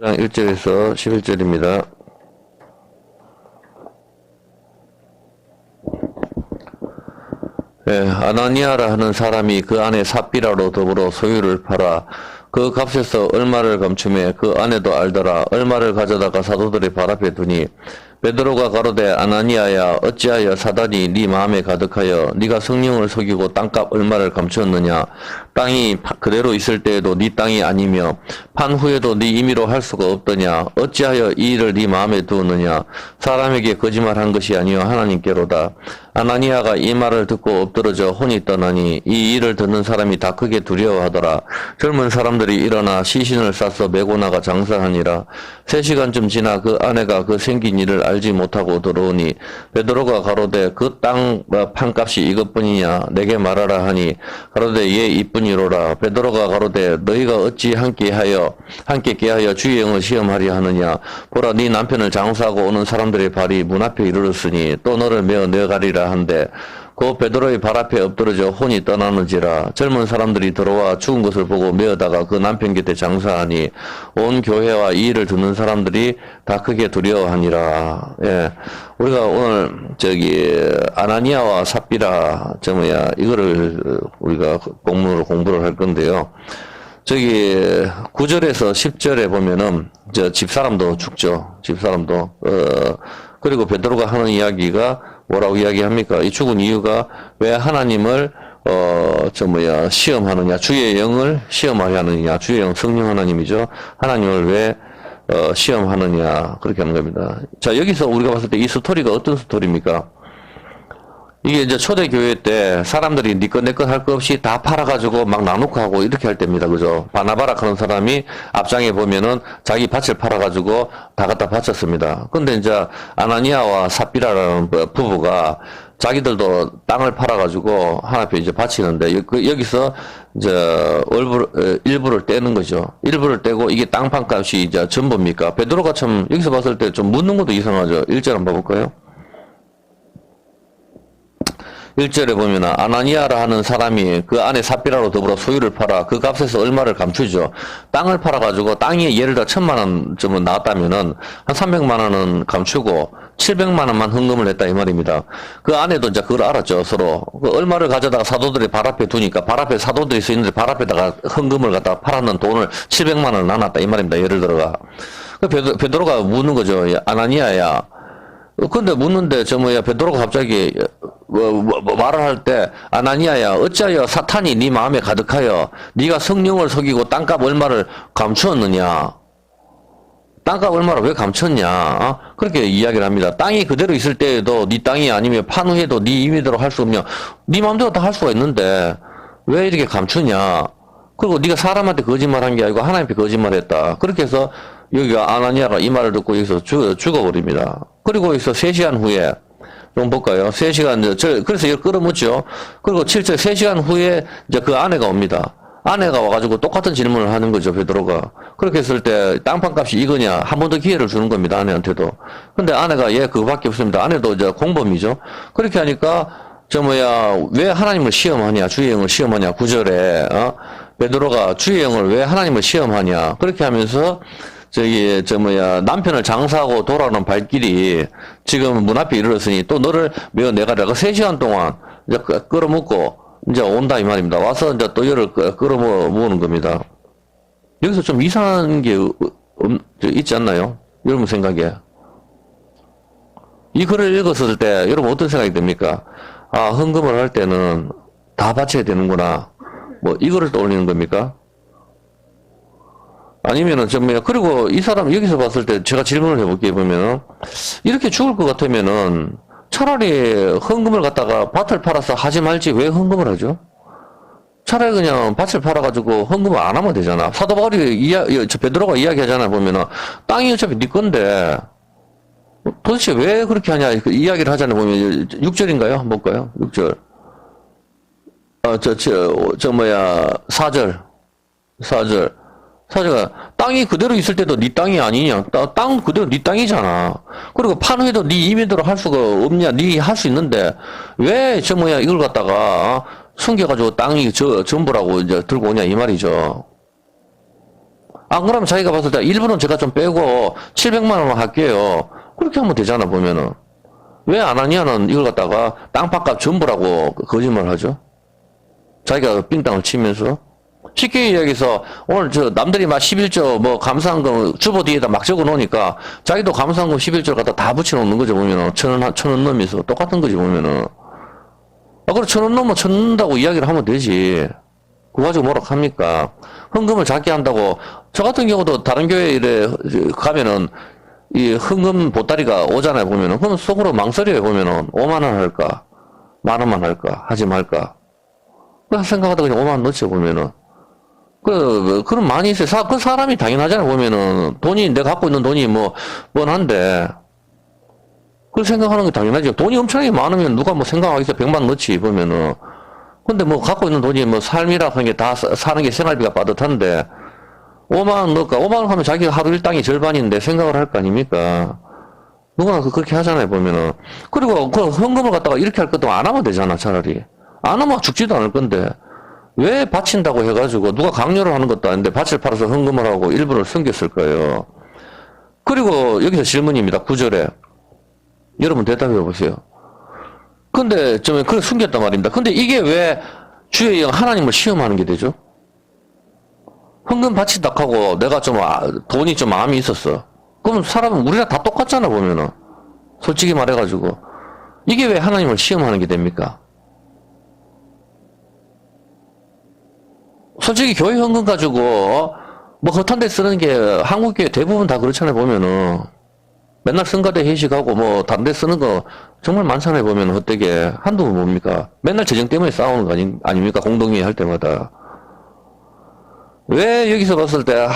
5장 1절에서 11절입니다. 아나니아라 하는 사람이 그 안에 삽비라로 더불어 소유를 팔아 그 값에서 얼마를 감추매 그 아내도 알더라. 얼마를 가져다가 사도들의 발 앞에 두니 베드로가 가로되 아나니아야 어찌하여 사단이 네 마음에 가득하여 네가 성령을 속이고 땅값 얼마를 감추었느냐. 땅이 그대로 있을 때에도 네 땅이 아니며 판 후에도 네 임의로 할 수가 없더냐. 어찌하여 이 일을 네 마음에 두었느냐. 사람에게 거짓말한 것이 아니요 하나님께로다. 아나니아가 이 말을 듣고 엎드러져 혼이 떠나니 이 일을 듣는 사람이 다 크게 두려워하더라. 젊은 사람들이 일어나 시신을 싸서 메고 나가 장사하니라. 3시간쯤 지나 그 아내가 그 생긴 일을 알지 못하고 들어오니 베드로가 가로되 그 땅 판값이 이것뿐이냐 내게 말하라 하니 가로되 예 이뿐이로라. 베드로가 가로되 너희가 어찌 함께 깨하여 주의 영을 시험하려 하느냐. 보라 네 남편을 장사하고 오는 사람들의 발이 문 앞에 이르렀으니 또 너를 메어 내어가리라 한데 그 베드로의 발 앞에 엎드러져 혼이 떠나는지라. 젊은 사람들이 들어와 죽은 것을 보고 메어다가 그 남편 곁에 장사하니 온 교회와 이 일을 듣는 사람들이 다 크게 두려워하니라. 예, 우리가 오늘 아나니아와 삽비라 이거를 우리가 공부를 할 건데요. 9절에서 10절에 보면은 집사람도 죽죠. 집사람도 그리고 베드로가 하는 이야기가 뭐라고 이야기합니까? 이 죽은 이유가 왜 하나님을 시험하느냐, 주의 영을 시험하게 하느냐, 주의 영 성령 하나님이죠. 하나님을 왜 시험하느냐 그렇게 하는 겁니다. 자, 여기서 우리가 봤을 때 이 스토리가 어떤 스토리입니까? 이게 이제 초대교회 때 사람들이 니 것 내 것 할 거 없이 다 팔아가지고 막 나누고 하고 이렇게 할 때입니다. 그죠? 바나바라 하는 사람이 앞장에 보면은 자기 밭을 팔아가지고 다 갖다 바쳤습니다. 근데 이제 아나니아와 삽비라라는 부부가 자기들도 땅을 팔아가지고 하나님께 이제 바치는데 여기서 이제 일부를 떼는 거죠. 일부를 떼고 이게 땅판 값이 이제 전부입니까? 베드로가 참 여기서 봤을 때 좀 묻는 것도 이상하죠. 1절 한번 봐볼까요? 1절에 보면 아나니아라 하는 사람이 그 안에 삽비라로 더불어 소유를 팔아 그 값에서 얼마를 감추죠. 땅을 팔아가지고 땅이 예를 들어 1,000만 원 나왔다면은 한 300만 원은 감추고 700만 원만 헌금을 했다 이 말입니다. 그 아내도 이제 그걸 알았죠. 서로 그 얼마를 가져다가 사도들이 발 앞에 두니까 발 앞에 사도들이 서 있는데 발 앞에다가 헌금을 갖다가 팔았는 돈을 700만 원을 나눴다 이 말입니다. 예를 들어가 베드로가 묻는 거죠. 아나니아야. 근데 묻는데 베드로가 갑자기 말을 할 때 아나니아야 어찌하여 사탄이 네 마음에 가득하여 네가 성령을 속이고 땅값 얼마를 감추었느냐. 땅값 얼마를 왜 감췄냐. 그렇게 이야기를 합니다. 땅이 그대로 있을 때에도 네 땅이 아니면 판 후에도 네 임의대로 할 수 없냐. 네 마음대로 다 할 수가 있는데 왜 이렇게 감추냐. 그리고 네가 사람한테 거짓말한 게 아니고 하나님께 거짓말했다. 그렇게 해서 여기가 아나니아가 이 말을 듣고 여기서 죽어버립니다. 그리고 여기서 3시간 후에 좀 볼까요? 3시간, 그래서 이걸 끌어묻죠. 그리고 7절 3시간 후에 이제 그 아내가 옵니다. 아내가 와가지고 똑같은 질문을 하는 거죠, 베드로가. 그렇게 했을 때 땅판 값이 이거냐? 한 번 더 기회를 주는 겁니다, 아내한테도. 근데 아내가 그거밖에 없습니다. 아내도 이제 공범이죠. 그렇게 하니까 왜 하나님을 시험하냐? 주의 영을 시험하냐? 9절에 베드로가 주의 영을 왜 하나님을 시험하냐? 그렇게 하면서 남편을 장사하고 돌아오는 발길이 지금 문 앞에 이르렀으니 또 너를 메어 내가라고 3시간 동안 이제 끌어먹고 이제 온다 이 말입니다. 와서 이제 또 얘를 끌어모으는 겁니다. 여기서 좀 이상한 게 있지 않나요? 여러분 생각에. 이 글을 읽었을 때 여러분 어떤 생각이 듭니까? 아, 헌금을 할 때는 다 바쳐야 되는구나. 이거를 떠올리는 겁니까? 아니면은 그리고 이 사람 여기서 봤을 때 제가 질문을 해볼게요. 보면은 이렇게 죽을 것 같으면은 차라리 헌금을 갖다가 밭을 팔아서 하지 말지 왜 헌금을 하죠? 차라리 그냥 밭을 팔아가지고 헌금을 안 하면 되잖아. 사도 바울이 베드로가 이야기하잖아. 보면은 땅이 어차피 네 건데 도대체 왜 그렇게 하냐 이야기를 하잖아요. 보면 6절인가요? 한번 볼까요? 6절. 4절. 사제가 땅이 그대로 있을 때도 네 땅이 아니냐. 땅 그대로 네 땅이잖아. 그리고 판 후에도 네 임의대로 할 수가 없냐. 네 할 수 있는데 왜 이걸 갖다가 숨겨가지고 땅이 전부라고 이제 들고 오냐 이 말이죠. 안 그러면 자기가 봤을 때 일부는 제가 좀 빼고 700만 원만 할게요. 그렇게 하면 되잖아, 보면은. 왜 안 하냐는 이걸 갖다가 땅값 전부라고 거짓말 하죠. 자기가 빙땅을 치면서. 쉽게 이야기해서 오늘 저 남들이 막 11조 뭐 감사한금 주보 뒤에다 막 적어 놓으니까 자기도 감사한금 11조를 갖다 다 붙여 놓는 거죠, 보면은. 천원 넘면서 똑같은 거지, 보면은. 아, 그래, 1,000원 넘으면 1,000원 넣는다고 이야기를 하면 되지. 그거 가지고 뭐라 합니까? 헌금을 작게 한다고, 저 같은 경우도 다른 교회 이래 가면은, 이 헌금 보따리가 오잖아요, 보면은. 그럼 속으로 망설여요, 보면은. 5만원 할까? 만원만 할까? 하지 말까? 그 생각하다 그냥 5만원 넣죠, 보면은. 그럼 많이 있어요. 그 사람이 당연하잖아요, 보면은. 돈이, 내가 갖고 있는 돈이 뭐, 뻔한데. 그 생각하는 게 당연하죠. 돈이 엄청나게 많으면 누가 뭐 생각하겠어. 100만 넣지, 보면은. 근데 뭐 갖고 있는 돈이 뭐 삶이라 하는 게 다 사는 게 생활비가 빠듯한데, 5만원 넣을까? 5만원 하면 자기가 하루 일당이 절반인데 생각을 할 거 아닙니까? 누구나 그렇게 하잖아요, 보면은. 그리고 그 헌금을 갖다가 이렇게 할 것도 안 하면 되잖아, 차라리. 안 하면 죽지도 않을 건데. 왜 바친다고 해가지고 누가 강요를 하는 것도 아닌데 밭을 팔아서 헌금을 하고 일부를 숨겼을 거예요. 그리고 여기서 질문입니다. 9절에. 여러분 대답해 보세요. 근데 좀 그걸 숨겼단 말입니다. 근데 이게 왜 주의 영 하나님을 시험하는 게 되죠? 헌금 바친다 하고 내가 좀 돈이 좀 마음이 있었어. 그럼 사람은 우리랑 다 똑같잖아, 보면은. 솔직히 말해가지고. 이게 왜 하나님을 시험하는 게 됩니까? 솔직히 교회 헌금 가지고 뭐 허탄 데 쓰는 게 한국 교회 대부분 다 그렇잖아요, 보면은. 맨날 성가대 회식하고 뭐 다른 데 쓰는 거 정말 많잖아요, 보면 헛되게. 한두 번 뭡니까? 맨날 재정 때문에 싸우는 거 아닙니까? 공동회의 할 때마다. 왜 여기서 봤을 때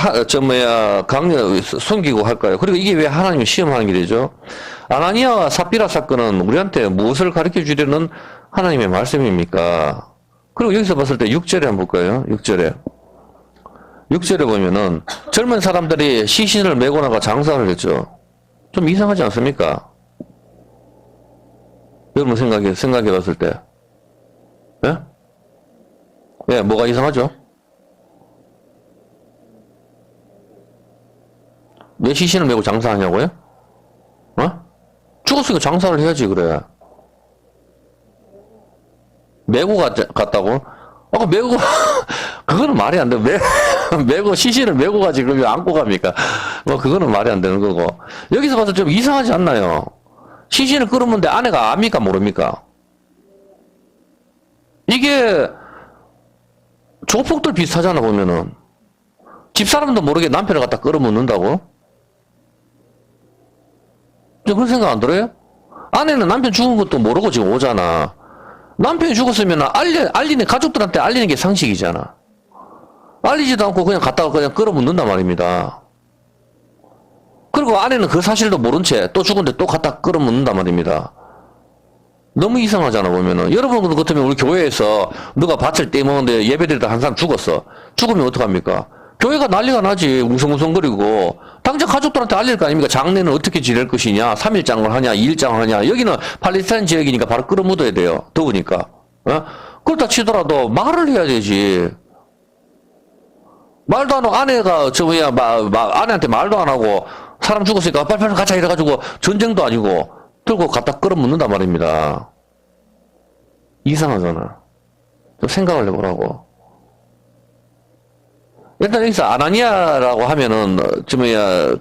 강요 숨기고 할까요? 그리고 이게 왜 하나님을 시험하는 게 되죠? 아나니아와 삽비라 사건은 우리한테 무엇을 가르쳐 주려는 하나님의 말씀입니까? 그리고 여기서 봤을 때 6절에 한번 볼까요? 6절에 보면은 젊은 사람들이 시신을 메고 나가 장사를 했죠. 좀 이상하지 않습니까? 여러분 생각해 봤을 때. 예? 예, 뭐가 이상하죠? 왜 시신을 메고 장사하냐고요? 어? 죽었으니까 장사를 해야지, 그래. 메고 갔다고? 메고, 그거는 말이 안 돼. 메고, 시신을 메고 가지, 그러면 안고 갑니까? 그거는 말이 안 되는 거고. 여기서 봐서 좀 이상하지 않나요? 시신을 끌어문데 아내가 압니까, 모릅니까? 이게, 조폭들 비슷하잖아, 보면은. 집사람도 모르게 남편을 갖다 끌어묻는다고? 그런 생각 안 들어요? 아내는 남편 죽은 것도 모르고 지금 오잖아. 남편이 죽었으면 알리는, 가족들한테 알리는 게 상식이잖아. 알리지도 않고 그냥 갖다가 그냥 끌어묻는단 말입니다. 그리고 아내는 그 사실도 모른 채 또 죽은데 또 갖다 끌어묻는단 말입니다. 너무 이상하잖아, 보면은. 여러분 같으면 우리 교회에서 누가 밭을 떼먹는데 예배드리다 한 사람 죽었어. 죽으면 어떡합니까? 교회가 난리가 나지. 웅성웅성거리고. 당장 가족들한테 알릴 거 아닙니까? 장례는 어떻게 지낼 것이냐? 3일장을 하냐? 2일장을 하냐? 여기는 팔레스타인 지역이니까 바로 끌어묻어야 돼요. 더우니까. 어? 그렇다 치더라도 말을 해야 되지. 말도 안 하고 아내가 아내한테 말도 안 하고 사람 죽었으니까 빨리빨리 가자 이래가지고 전쟁도 아니고 들고 갖다 끌어묻는단 말입니다. 이상하잖아. 좀 생각을 해보라고. 일단 여기서 아나니아라고 하면은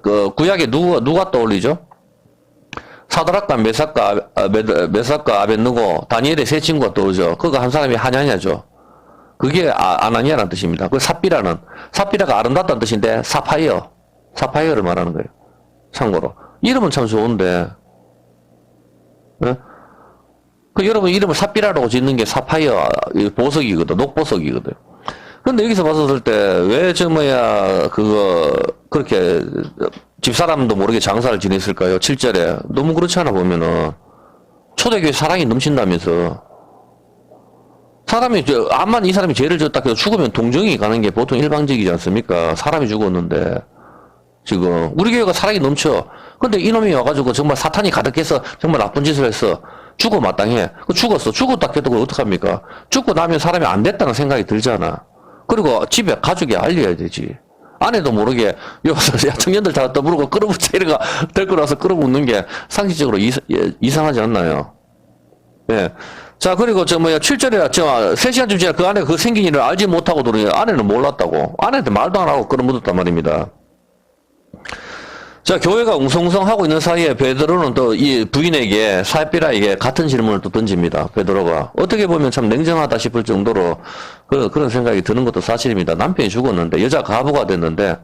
그 구약에 누가 떠올리죠? 사드락과 메삭과 아벳느고 다니엘의 세 친구가 떠오르죠. 그거 한 사람이 하냐냐죠. 그게 아나니아라는 뜻입니다. 그 삽비라가 아름답다는 뜻인데 사파이어를 말하는 거예요. 참고로 이름은 참 좋은데, 네? 그 여러분 이름을 삽비라라고 짓는 게 사파이어 보석이거든, 녹보석이거든. 근데 여기서 봤을 때, 왜 그렇게, 집사람도 모르게 장사를 지냈을까요? 7절에. 너무 그렇지 않아, 보면은. 초대교회 사랑이 넘친다면서. 암만 이 사람이 죄를 졌다 해서 죽으면 동정이 가는 게 보통 일방적이지 않습니까? 사람이 죽었는데. 지금. 우리 교회가 사랑이 넘쳐. 근데 이놈이 와가지고 정말 사탄이 가득해서 정말 나쁜 짓을 했어. 죽어 마땅해. 죽었어. 죽었다 해도 그걸 어떡합니까? 죽고 나면 사람이 안 됐다는 생각이 들잖아. 그리고 집에 가족이 알려야 되지. 아내도 모르게 여기서 야 청년들 다 떠부르고 끌어붙여 이래가 될 거라서 끌어붙는 게 상식적으로 이상하지 않나요? 예. 자, 그리고 저 뭐야 7절에 저 3시간쯤 지나 그 안에 그 생긴 일을 알지 못하고 들으니 아내는 몰랐다고. 아내한테 말도 안 하고 끌어묻었단 말입니다. 자, 교회가 웅성웅성하고 있는 사이에 베드로는 또 이 부인에게 사피라에게 같은 질문을 또 던집니다. 베드로가 어떻게 보면 참 냉정하다 싶을 정도로 그런 생각이 드는 것도 사실입니다. 남편이 죽었는데 여자 가부가 됐는데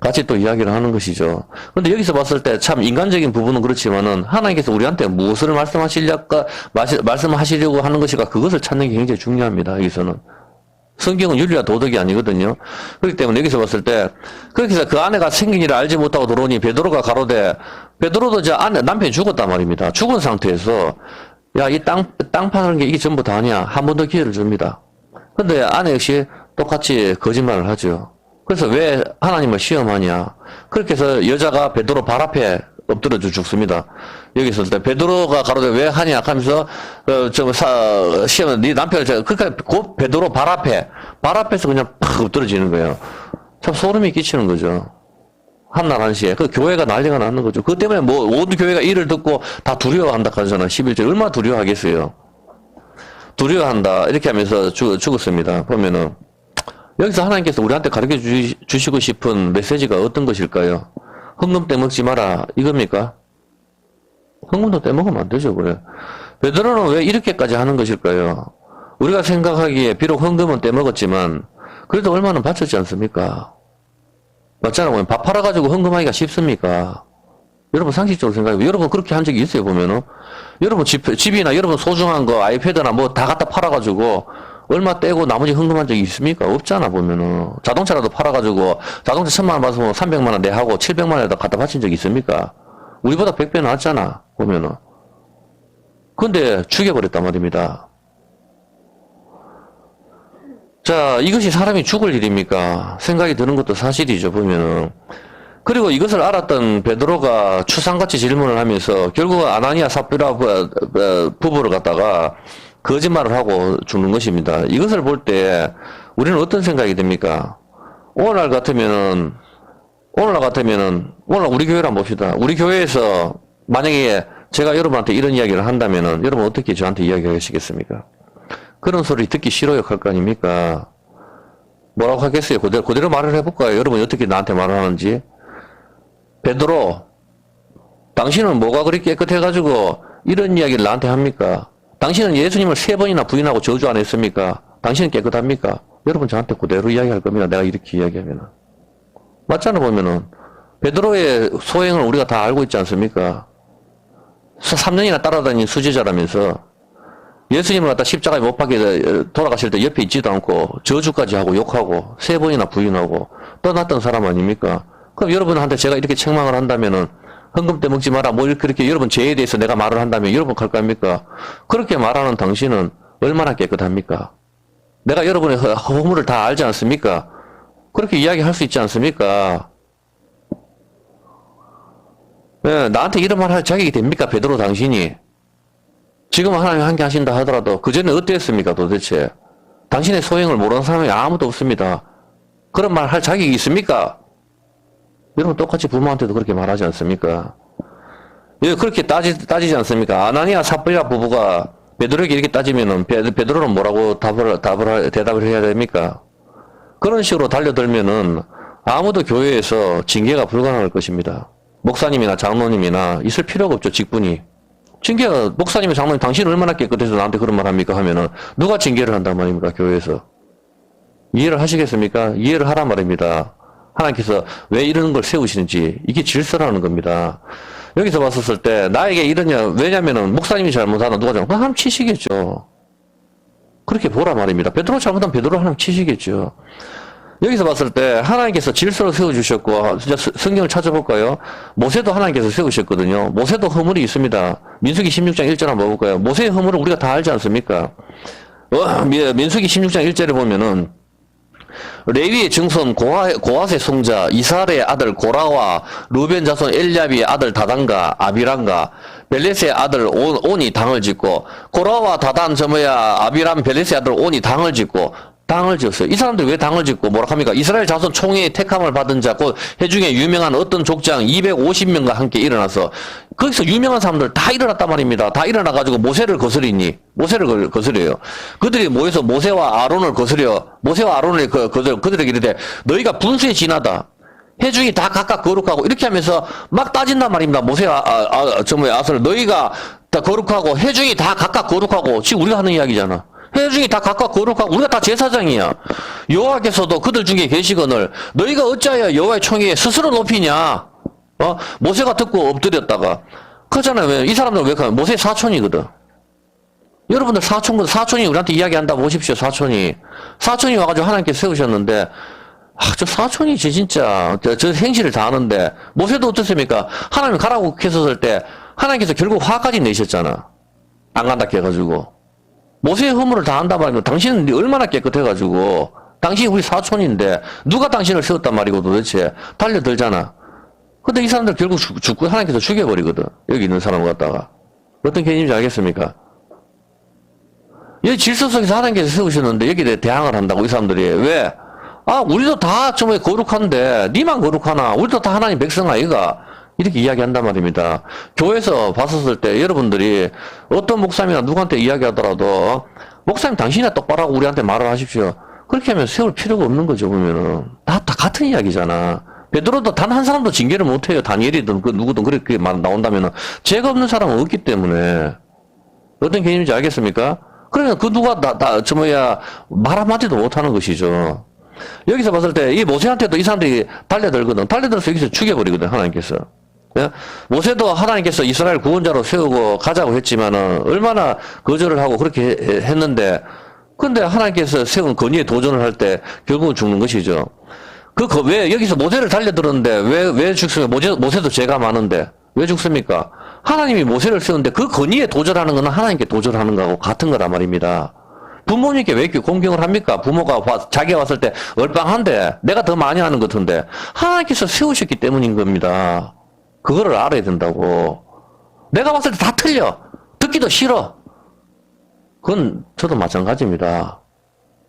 같이 또 이야기를 하는 것이죠. 근데 여기서 봤을 때 참 인간적인 부분은 그렇지만은 하나님께서 우리한테 무엇을 말씀하시려고 하는 것일까 그것을 찾는 게 굉장히 중요합니다. 여기서는. 성경은 윤리와 도덕이 아니거든요. 그렇기 때문에 여기서 봤을 때, 그렇게 해서 그 아내가 생긴 일을 알지 못하고 들어오니 베드로가 가로되, 베드로도 저 아내, 남편이 죽었단 말입니다. 죽은 상태에서, 야, 이 땅 파는 게 이게 전부 다 아니야. 한 번 더 기회를 줍니다. 근데 아내 역시 똑같이 거짓말을 하죠. 그래서 왜 하나님을 시험하냐. 그렇게 해서 여자가 베드로 발 앞에 엎드려져 죽습니다. 여기 있을 때 베드로가 가로되 왜 하냐 하면서 시험 네 남편을 그러니까 곧 베드로 발 앞에서 그냥 팍 엎드려지는 거예요. 참 소름이 끼치는 거죠. 한날 한시에 그 교회가 난리가 나는 거죠. 그것 때문에 뭐 모든 교회가 이를 듣고 다 두려워한다 하잖아. 11절 얼마나 두려워하겠어요. 두려워한다 이렇게 하면서 죽었습니다. 보면은 여기서 하나님께서 우리한테 가르쳐 주시고 싶은 메시지가 어떤 것일까요? 헌금 떼먹지 마라 이겁니까? 헌금도 떼먹으면 안 되죠. 그래. 베드로는 왜 이렇게까지 하는 것일까요? 우리가 생각하기에 비록 헌금은 떼먹었지만 그래도 얼마는 바쳤지 않습니까? 맞잖아요. 밥 팔아가지고 헌금하기가 쉽습니까? 여러분 상식적으로 생각해보면 여러분 그렇게 한 적이 있어요. 보면은 여러분 집이나 여러분 소중한 거 아이패드나 뭐 다 갖다 팔아가지고 얼마 떼고 나머지 헌금한 적이 있습니까? 없잖아, 보면은. 자동차라도 팔아가지고, 자동차 1000만 원 받으면 300만 원 내하고 700만 원에다 갖다 바친 적이 있습니까? 우리보다 100배 낫잖아, 보면은. 근데 죽여버렸단 말입니다. 자, 이것이 사람이 죽을 일입니까? 생각이 드는 것도 사실이죠, 보면은. 그리고 이것을 알았던 베드로가 추상같이 질문을 하면서 결국 아나니아 삽비라 부부를 갖다가 거짓말을 하고 죽는 것입니다. 이것을 볼 때 우리는 어떤 생각이 듭니까? 오늘날 같으면은 오늘 우리 교회를 한번 봅시다. 우리 교회에서 만약에 제가 여러분한테 이런 이야기를 한다면은 여러분 어떻게 저한테 이야기하시겠습니까? 그런 소리 듣기 싫어요 할 거 아닙니까? 뭐라고 하겠어요? 그대로 말을 해볼까요? 여러분이 어떻게 나한테 말을 하는지. 베드로, 당신은 뭐가 그리 깨끗해가지고 이런 이야기를 나한테 합니까? 당신은 예수님을 3번이나 부인하고 저주 안 했습니까? 당신은 깨끗합니까? 여러분 저한테 그대로 이야기할 겁니다. 내가 이렇게 이야기하면. 맞잖아 보면은. 베드로의 소행을 우리가 다 알고 있지 않습니까? 3년이나 따라다닌 수제자라면서 예수님을 갖다 십자가에 못 박게 돌아가실 때 옆에 있지도 않고 저주까지 하고 욕하고 3번이나 부인하고 떠났던 사람 아닙니까? 그럼 여러분한테 제가 이렇게 책망을 한다면은 헌금 떼먹지 마라. 뭐 이렇게 여러분 죄에 대해서 내가 말을 한다면 여러분 갈 겁니까? 그렇게 말하는 당신은 얼마나 깨끗합니까? 내가 여러분의 허물을 다 알지 않습니까? 그렇게 이야기할 수 있지 않습니까? 네, 나한테 이런 말 할 자격이 됩니까? 베드로 당신이. 지금 하나님 함께 하신다 하더라도 그전에 어땠습니까? 도대체. 당신의 소행을 모르는 사람이 아무도 없습니다. 그런 말 할 자격이 있습니까? 여러분 똑같이 부모한테도 그렇게 말하지 않습니까? 예, 그렇게 따지지 않습니까? 아나니아 삽비라 부부가 베드로에게 이렇게 따지면은 베드로는 뭐라고 대답을 해야 됩니까? 그런 식으로 달려들면은 아무도 교회에서 징계가 불가능할 것입니다. 목사님이나 장로님이나 있을 필요가 없죠, 직분이. 징계가, 목사님이 장로님 당신은 얼마나 깨끗해서 나한테 그런 말 합니까? 하면은 누가 징계를 한단 말입니까, 교회에서? 이해를 하시겠습니까? 이해를 하란 말입니다. 하나님께서 왜 이런 걸 세우시는지 이게 질서라는 겁니다. 여기서 봤었을 때 나에게 이러냐 왜냐면은 목사님이 잘못하나 누가 잘못 하나님 치시겠죠. 그렇게 보라 말입니다. 베드로 잘못하면 베드로 하나님 치시겠죠. 여기서 봤을 때 하나님께서 질서를 세워주셨고 진짜 성경을 찾아볼까요? 모세도 하나님께서 세우셨거든요. 모세도 허물이 있습니다. 민수기 16장 1절 한번 볼까요? 모세의 허물을 우리가 다 알지 않습니까? 민수기 16장 1절에 보면은 레위의 증손 고핫의 송자 이스라엘의 아들 고라와 루벤 자손 엘리압의 아들 다단과 아비람과 벨렛의 아들 온이 당을 짓고 고라와 다단 아비람 벨렛의 아들 온이 당을 짓고 당을 지었어요. 이 사람들이 왜 당을 짓고 뭐라 합니까? 이스라엘 자손 총회의 택함을 받은 자, 곧 해중에 유명한 어떤 족장 250명과 함께 일어나서 거기서 유명한 사람들 다 일어났단 말입니다. 다 일어나가지고 모세를 거스리니 모세를 거스려요. 그들이 모여서 모세와 아론을 거스려 모세와 아론을 거스려 그들에게 이르되 너희가 분수에 지나다. 해중이 다 각각 거룩하고 이렇게 하면서 막 따진단 말입니다. 모세와 아설 너희가 다 거룩하고 해중이 다 각각 거룩하고 지금 우리가 하는 이야기잖아. 해중이 다 각각 거룩하고 우리가 다 제사장이야. 여호와께서도 그들 중에 계시거늘 너희가 어찌하여 여호와의 총회에 스스로 높이냐. 모세가 듣고 엎드렸다가 그렇잖아요. 이 사람들 왜 가면 모세 사촌이거든. 여러분들 사촌이 우리한테 이야기한다고 보십시오. 사촌이 와가지고 하나님께 세우셨는데 저 사촌이 진짜 저 행실을 다 하는데 모세도 어떻습니까? 하나님 가라고 했었을 때 하나님께서 결국 화까지 내셨잖아. 안 간다 해가지고 모세의 허물을 다 한단 말이고 당신은 얼마나 깨끗해가지고 당신이 우리 사촌인데 누가 당신을 세웠단 말이고 도대체 달려들잖아. 근데 이 사람들 결국 죽고 하나님께서 죽여버리거든. 여기 있는 사람을 갖다가 어떤 개념인지 알겠습니까? 여기 질서 속에서 하나님께서 세우셨는데 여기에 대항을 한다고 이 사람들이 왜? 우리도 다 정말 거룩한데 니만 거룩하나? 우리도 다 하나님 백성 아이가? 이렇게 이야기한단 말입니다. 교회에서 봤었을 때 여러분들이 어떤 목사님이나 누구한테 이야기하더라도 목사님 당신이나 똑바로 하고 우리한테 말을 하십시오. 그렇게 하면 세울 필요가 없는 거죠. 보면은 다 같은 이야기잖아. 베드로도 단 한 사람도 징계를 못해요. 다니엘이든 누구든 그렇게 나온다면은 죄가 없는 사람은 없기 때문에 어떤 개념인지 알겠습니까? 그러면 그 누가 말 한마디도 못하는 것이죠. 여기서 봤을 때 이 모세한테도 이 사람들이 달려들거든. 달려들어서 여기서 죽여버리거든. 하나님께서. 모세도 하나님께서 이스라엘 구원자로 세우고 가자고 했지만은 얼마나 거절을 하고 그렇게 했는데 근데 하나님께서 세운 건의에 도전을 할 때 결국은 죽는 것이죠. 왜 여기서 모세를 달려들었는데 왜 죽습니까? 모세도 죄가 많은데 왜 죽습니까? 하나님이 모세를 세우는데 그 건의에 도전하는 거는 하나님께 도전하는 거하고 같은 거란 말입니다. 부모님께 왜 이렇게 공경을 합니까? 부모가 자기가 왔을 때 얼빵한데 내가 더 많이 하는 것 같은데 하나님께서 세우셨기 때문인 겁니다. 그거를 알아야 된다고. 내가 봤을 때 다 틀려. 듣기도 싫어. 그건 저도 마찬가지입니다.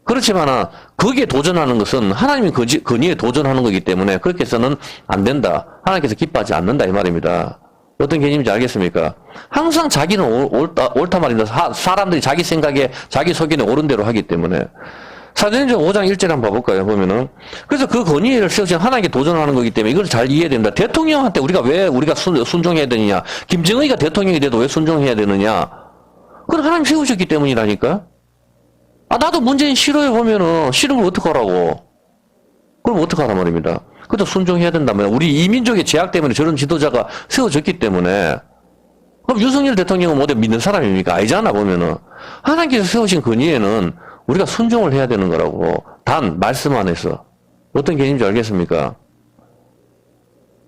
그렇지만은 거기에 도전하는 것은 하나님이 건의에 도전하는 거기 때문에 그렇게 해서는 안 된다. 하나님께서 기뻐하지 않는다 이 말입니다. 어떤 개념인지 알겠습니까? 항상 자기는 옳다 말입니다. 사람들이 자기 생각에 자기 속에는 옳은 대로 하기 때문에. 사도행전 5장 1절에 한번 봐볼까요? 보면은. 그래서 그 건의를 세우신 하나님께 도전하는 거기 때문에 이걸 잘 이해해야 된다. 대통령한테 우리가 순종해야 되느냐? 김정은이가 대통령이 돼도 왜 순종해야 되느냐? 그건 하나님 세우셨기 때문이라니까? 나도 문재인 싫어해 보면은 싫은 걸 어떡하라고? 그럼 어떡하란 말입니다. 그래도 순종해야 된다면 우리 이민족의 제약 때문에 저런 지도자가 세워졌기 때문에 그럼 윤석열 대통령은 뭐 믿는 사람입니까? 아니잖아 보면은. 하나님께서 세우신 건의에는 우리가 순종을 해야 되는 거라고. 단 말씀 안에서. 어떤 개념인지 알겠습니까?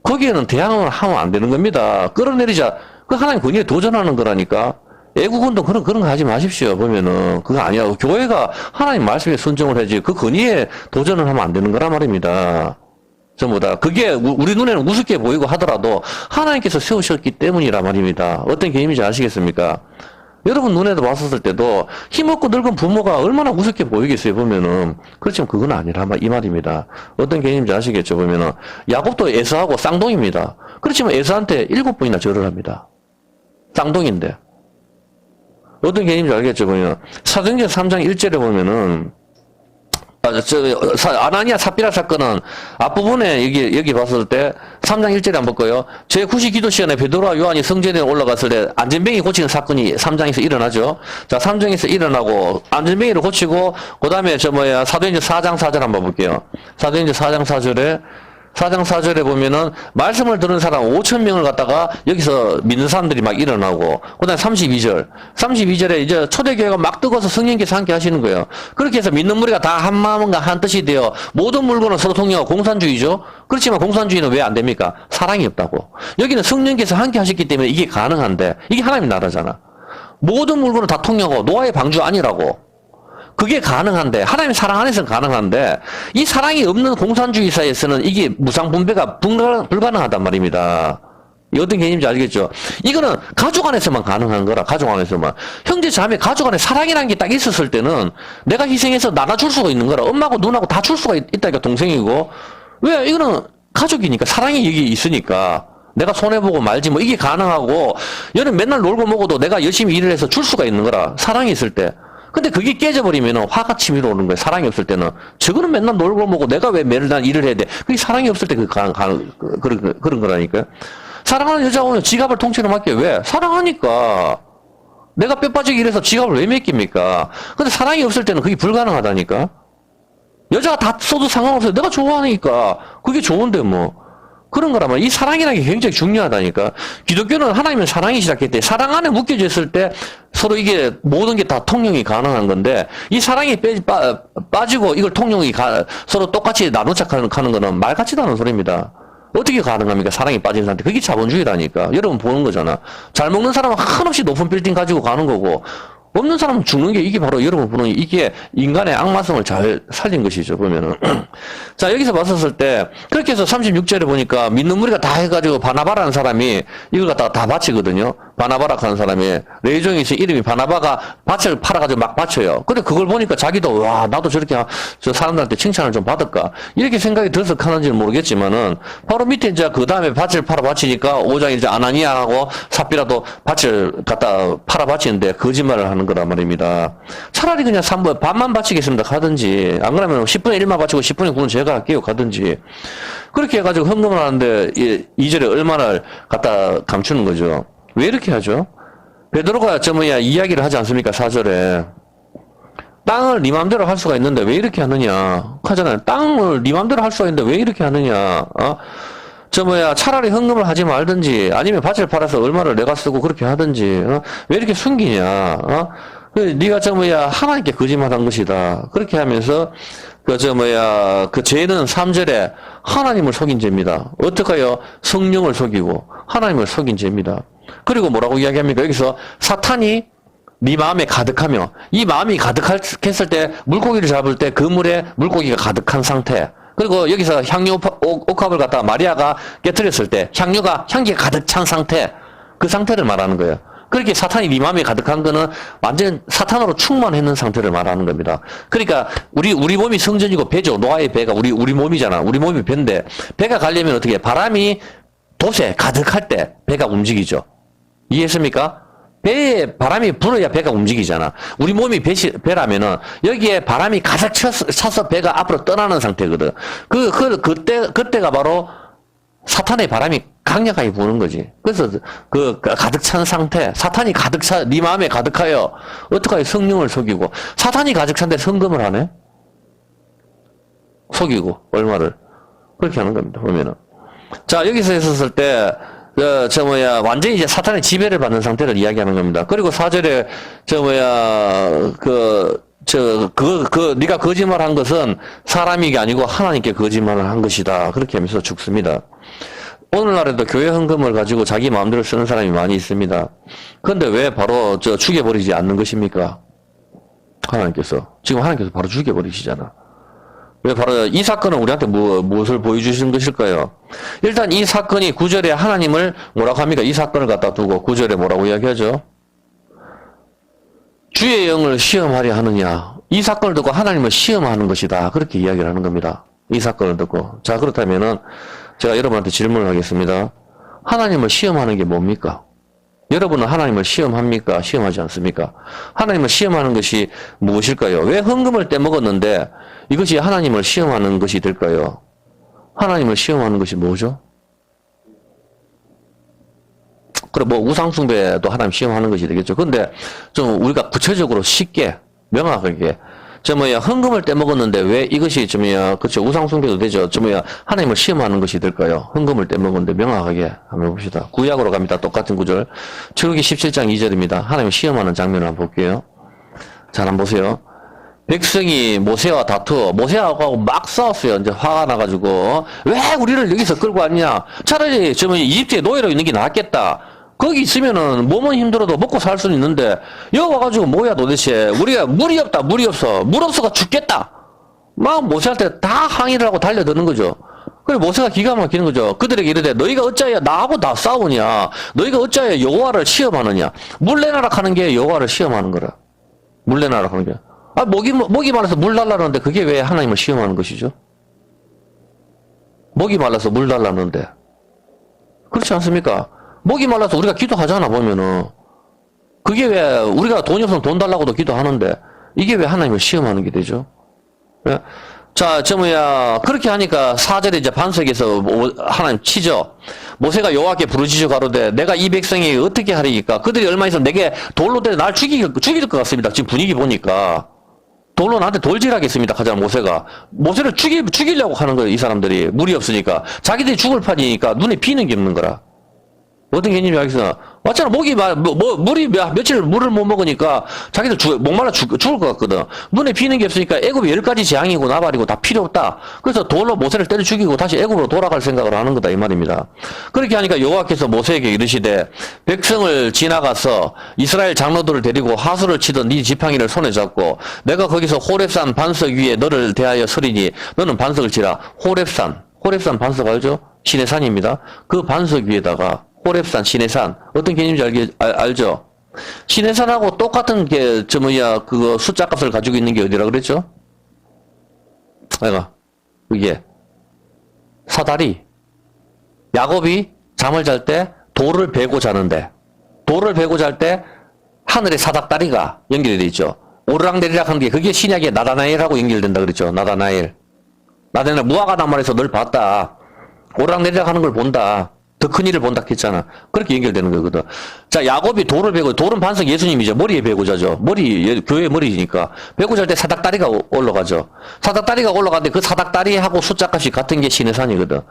거기에는 대항을 하면 안 되는 겁니다. 끌어내리자. 그 하나님 건의에 도전하는 거라니까. 애국운동 그런 거 하지 마십시오. 보면은 그거 아니야. 교회가 하나님 말씀에 순종을 해야지 그 건의에 도전을 하면 안 되는 거란 말입니다. 전부 다. 그게 우리 눈에는 우습게 보이고 하더라도 하나님께서 세우셨기 때문이라 말입니다. 어떤 개념인지 아시겠습니까? 여러분 눈에도 봤었을 때도 힘없고 늙은 부모가 얼마나 우습게 보이겠어요. 보면은. 그렇지만 그건 아니라 이 말입니다. 어떤 개념인지 아시겠죠. 보면은 야곱도 에서하고 쌍둥이입니다. 그렇지만 에서한테 7번이나 절을 합니다. 쌍둥이인데. 어떤 개념인지 알겠죠? 보면 사도행전 3장 1절에 보면은 아나니아 삽비라 사건은 앞부분에 여기 봤을 때 3장 1절에 한번 볼까요? 제9시 기도 시간에 베드로와 요한이 성전에 올라갔을 때 안전뱅이 고치는 사건이 3장에서 일어나죠. 자, 3장에서 일어나고 안전뱅이를 고치고 그다음에 사도행전 4장 4절 한번 볼게요. 사도행전 4장 4절에 보면은 말씀을 들은 사람 5,000명을 갖다가 여기서 믿는 사람들이 막 일어나고 그다음에 32절에 이제 초대교회가 막 뜨거워서 성령께서 함께 하시는 거예요. 그렇게 해서 믿는 무리가 다 한 마음과 한 뜻이 되어 모든 물건을 서로 통용하고 공산주의죠. 그렇지만 공산주의는 왜 안 됩니까? 사랑이 없다고. 여기는 성령께서 함께 하셨기 때문에 이게 가능한데 이게 하나님 나라잖아. 모든 물건을 다 통용하고 노아의 방주 아니라고. 그게 가능한데 하나님의 사랑 안에서는 가능한데 이 사랑이 없는 공산주의 사회에서는 이게 무상분배가 불가능하단 말입니다. 이 어떤 개념인지 알겠죠? 이거는 가족 안에서만 가능한 거라, 가족 안에서만. 형제, 자매, 가족 안에 사랑이라는 게 딱 있었을 때는 내가 희생해서 나가줄 수가 있는 거라. 엄마하고 누나하고 다 줄 수가 있다니까, 동생이고. 왜? 이거는 가족이니까, 사랑이 여기 있으니까. 내가 손해보고 말지, 뭐, 이게 가능하고, 얘는 맨날 놀고 먹어도 내가 열심히 일을 해서 줄 수가 있는 거라. 사랑이 있을 때. 근데 그게 깨져버리면 화가 치밀어 오는 거예요. 사랑이 없을 때는. 저거는 맨날 놀고 먹고 내가 왜 매일 난 일을 해야 돼. 그게 사랑이 없을 때 그런 거라니까요. 사랑하는 여자는 지갑을 통째로 맡겨요. 왜? 사랑하니까. 내가 뼈 빠지게 일해서 지갑을 왜 맡깁니까? 근데 사랑이 없을 때는 그게 불가능하다니까. 여자가 다 써도 상관없어요. 내가 좋아하니까. 그게 좋은데 뭐. 그런 거라면 이 사랑이라는 게 굉장히 중요하다니까. 기독교는 하나님은 사랑이 시작했대. 사랑 안에 묶여져 있을 때 서로 이게 모든 게 다 통용이 가능한 건데 이 사랑이 빠지고 이걸 통용이 서로 똑같이 나누착하는 거는 말 같지도 않은 소리입니다. 어떻게 가능합니까? 사랑이 빠진 상태. 그게 자본주의라니까. 여러분 보는 거잖아. 잘 먹는 사람은 한없이 높은 빌딩 가지고 가는 거고 없는 사람은 죽는 게 이게 바로 여러분 보는 이게 인간의 악마성을 잘 살린 것이죠, 보면은. 자, 여기서 봤었을 때, 그렇게 해서 36절에 보니까 믿는 무리가 다 해가지고 바나바라는 사람이 이걸 갖다가 다 바치거든요. 바나바라 하는 사람이, 레이종이 있어 이름이 바나바가 밭을 팔아가지고 막 바쳐요. 근데 그걸 보니까 자기도, 와, 나도 저렇게 저 사람들한테 칭찬을 좀 받을까. 이렇게 생각이 들어서 하는지는 모르겠지만은, 바로 밑에 이제 그 다음에 밭을 팔아 바치니까 5장 이제 아나니아하고 삽비라도 밭을 갖다 팔아 바치는데 거짓말을 하는 거란 말입니다. 차라리 그냥 3분 반만 바치겠습니다. 가든지. 안 그러면 10분의 1만 바치고 10분의 9는 제가 할게요. 가든지. 그렇게 해가지고 헌금을 하는데 2절에 얼마를 갖다 감추는 거죠. 왜 이렇게 하죠? 베드로가 이야기를 하지 않습니까? 4절에. 땅을 네 맘대로 할 수가 있는데 왜 이렇게 하느냐. 하잖아요. 땅을 네 맘대로 할 수가 있는데 왜 이렇게 하느냐. 차라리 헌금을 하지 말든지, 아니면 밭을 팔아서 얼마를 내가 쓰고 그렇게 하든지, 왜 이렇게 숨기냐, 네가 하나님께 거짓말한 것이다. 그렇게 하면서, 그 죄는 3절에 하나님을 속인 죄입니다. 어떡해요? 성령을 속이고, 하나님을 속인 죄입니다. 그리고 뭐라고 이야기합니까? 여기서 사탄이 네 마음에 가득하며, 이 마음이 가득했을 때, 물고기를 잡을 때 그 물에 물고기가 가득한 상태, 그리고 여기서 향유 옥합을 갖다가 마리아가 깨뜨렸을 때 향기가 가득 찬 상태, 그 상태를 말하는 거예요. 그렇게 사탄이 네 마음에 가득한 거는 완전 사탄으로 충만했는 상태를 말하는 겁니다. 그러니까 우리 몸이 성전이고 배죠. 노아의 배가 우리 몸이잖아. 우리 몸이 배인데 배가 가려면 어떻게 해? 바람이 돛에 가득할 때 배가 움직이죠. 이해했습니까? 배에 바람이 불어야 배가 움직이잖아. 우리 몸이 배라면은 여기에 바람이 가득 차서 배가 앞으로 떠나는 상태거든. 그때가 바로 사탄의 바람이 강력하게 부는 거지. 그래서 가득 찬 상태, 사탄이 네 마음에 가득하여 어떡하여 성령을 속이고, 사탄이 가득 찬데 성금을 하네? 속이고, 얼마를. 그렇게 하는 겁니다, 보면은. 자, 여기서 했었을 때, 완전히 이제 사탄의 지배를 받는 상태를 이야기하는 겁니다. 그리고 4절에, 네가 거짓말 한 것은 사람이 아니고 하나님께 거짓말을 한 것이다. 그렇게 하면서 죽습니다. 오늘날에도 교회 헌금을 가지고 자기 마음대로 쓰는 사람이 많이 있습니다. 그런데 왜 바로 죽여버리지 않는 것입니까? 지금 하나님께서 바로 죽여버리시잖아. 왜 바로 이 사건은 우리한테 무엇을 보여주시는 것일까요? 일단 이 사건이 9절에 하나님을 뭐라고 합니까? 이 사건을 갖다 두고 9절에 뭐라고 이야기하죠? 주의 영을 시험하려 하느냐. 이 사건을 듣고 하나님을 시험하는 것이다. 그렇게 이야기를 하는 겁니다. 이 사건을 듣고. 자, 그렇다면은 제가 여러분한테 질문을 하겠습니다. 하나님을 시험하는 게 뭡니까? 여러분은 하나님을 시험합니까? 시험하지 않습니까? 하나님을 시험하는 것이 무엇일까요? 왜 헌금을 떼먹었는데 이것이 하나님을 시험하는 것이 될까요? 하나님을 시험하는 것이 뭐죠? 그래, 우상숭배도 하나님 시험하는 것이 되겠죠. 근데 좀 우리가 구체적으로 쉽게, 명확하게, 헌금을 떼먹었는데 왜 이것이 그렇죠. 우상숭배도 되죠. 하나님을 시험하는 것이 될까요? 헌금을 떼먹었는데 명확하게 한번 봅시다. 구약으로 갑니다. 똑같은 구절. 출애굽기 17장 2절입니다. 하나님을 시험하는 장면을 한번 볼게요. 자, 한번 보세요. 백성이 모세와 모세하고 막 싸웠어요. 이제 화가 나가지고, 왜 우리를 여기서 끌고 왔냐? 차라리 이집트에 노예로 있는 게 낫겠다. 거기 있으면은 몸은 힘들어도 먹고 살 수는 있는데, 여기 와가지고 뭐야 도대체. 우리가 물이 없다, 물이 없어. 물 없어가 죽겠다. 막 모세한테 다 항의를 하고 달려드는 거죠. 그래 모세가 기가 막히는 거죠. 그들에게 이르되 너희가 어찌하여 나하고 다 싸우냐? 너희가 어찌하여 여호와를 시험하느냐? 물 내놔라 하는 게 여호와를 시험하는 거라. 물 내놔라 하는 게. 아 목이 말라서 물 달라는데 그게 왜 하나님을 시험하는 것이죠? 목이 말라서 물 달라는데 그렇지 않습니까? 목이 말라서 우리가 기도하잖아 보면은 그게 왜 우리가 돈이 없으면 돈 달라고도 기도하는데 이게 왜 하나님을 시험하는 게 되죠? 예? 자, 그렇게 하니까 4절에 이제 반석에서 하나님 치죠. 모세가 여호와께 부르짖어 가로되 내가 이 백성이 어떻게 하리이까? 그들이 얼마 있으면 내게 돌로 대 날 죽일 것 같습니다. 지금 분위기 보니까. 돌로 나한테 돌질하겠습니다. 하자 모세를 죽이려고 하는 거예요. 이 사람들이. 물이 없으니까. 자기들이 죽을 판이니까 눈에 비는 게 없는 거라. 어떤 개념이 알겠어? 맞잖아. 물이 며칠 물을 못 먹으니까 자기들 목말라 죽을 것 같거든. 눈에 비는 게 없으니까 애굽이 10가지 재앙이고 나발이고 다 필요 없다. 그래서 돌로 모세를 때려 죽이고 다시 애굽으로 돌아갈 생각을 하는 거다. 이 말입니다. 그렇게 하니까 여호와께서 모세에게 이르시되 백성을 지나가서 이스라엘 장로들을 데리고 하수를 치던 네 지팡이를 손에 잡고 내가 거기서 호렙산 반석 위에 너를 대하여 서리니 너는 반석을 치라. 호렙산 반석 알죠? 신의 산입니다. 그 반석 위에다가 호렙산, 시내산. 어떤 개념인지 알죠? 시내산하고 똑같은 그거 숫자 값을 가지고 있는 게 어디라 그랬죠? 그게. 사다리. 야곱이 잠을 잘 때 돌을 베고 자는데, 돌을 베고 잘 때 하늘의 사닥다리가 연결이 되어 있죠. 오르락내리락 하는 게 그게 신약의 나다나엘하고 연결된다 그랬죠. 나다나엘. 무화과 나무에서 널 봤다. 오르락내리락 하는 걸 본다. 더 큰 일을 본다 했잖아. 그렇게 연결되는 거거든. 자, 야곱이 돌을 베고, 돌은 반석 예수님이죠. 머리에 베고 자죠. 교회의 머리니까. 베고 잘 때 사닥다리가 올라가죠. 사닥다리가 올라가는데 그 사닥다리하고 숫자값이 같은 게 시내산이거든.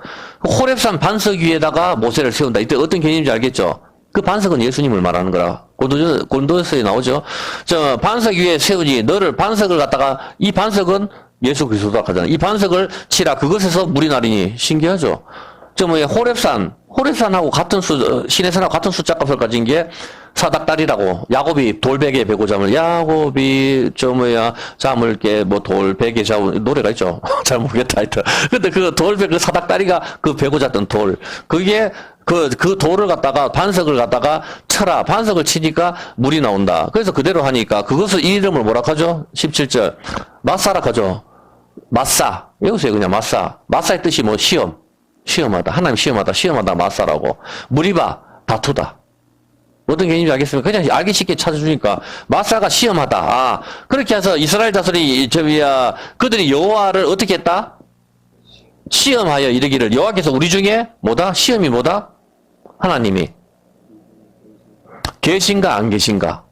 호렙산 반석 위에다가 모세를 세운다. 이때 어떤 개념인지 알겠죠? 그 반석은 예수님을 말하는 거라. 고린도서에 나오죠. 반석 위에 세우니 너를 반석을 갖다가 이 반석은 예수 그리스도다 하잖아. 이 반석을 치라. 그것에서 물이 나리니 신기하죠. 호렙산하고 같은 시내산하고 같은 숫자 값을 가진 게 사닥다리라고. 야곱이 돌베개 베고 야곱이 잠을 깨 돌베개 잡은 노래가 있죠. 잘 모르겠다 하여튼. 근데 그 그 사닥다리가 그 베고 잤던 돌. 그게 그 돌을 갖다가 반석을 갖다가 쳐라. 반석을 치니까 물이 나온다. 그래서 그대로 하니까 그것을 이 이름을 뭐라 하죠? 17절. 마사라 하죠. 마사. 외우세요 그냥 마사. 마사의 뜻이 시험하다. 하나님 시험하다 마사라고. 무리바, 다투다. 어떤 개념인지 알겠습니까? 그냥 알기 쉽게 찾아주니까. 마사가 시험하다. 아, 그렇게 해서 이스라엘 자손이, 그들이 여호와를 어떻게 했다? 시험하여 이르기를. 여호와께서 우리 중에 시험이 하나님이. 계신가, 안 계신가?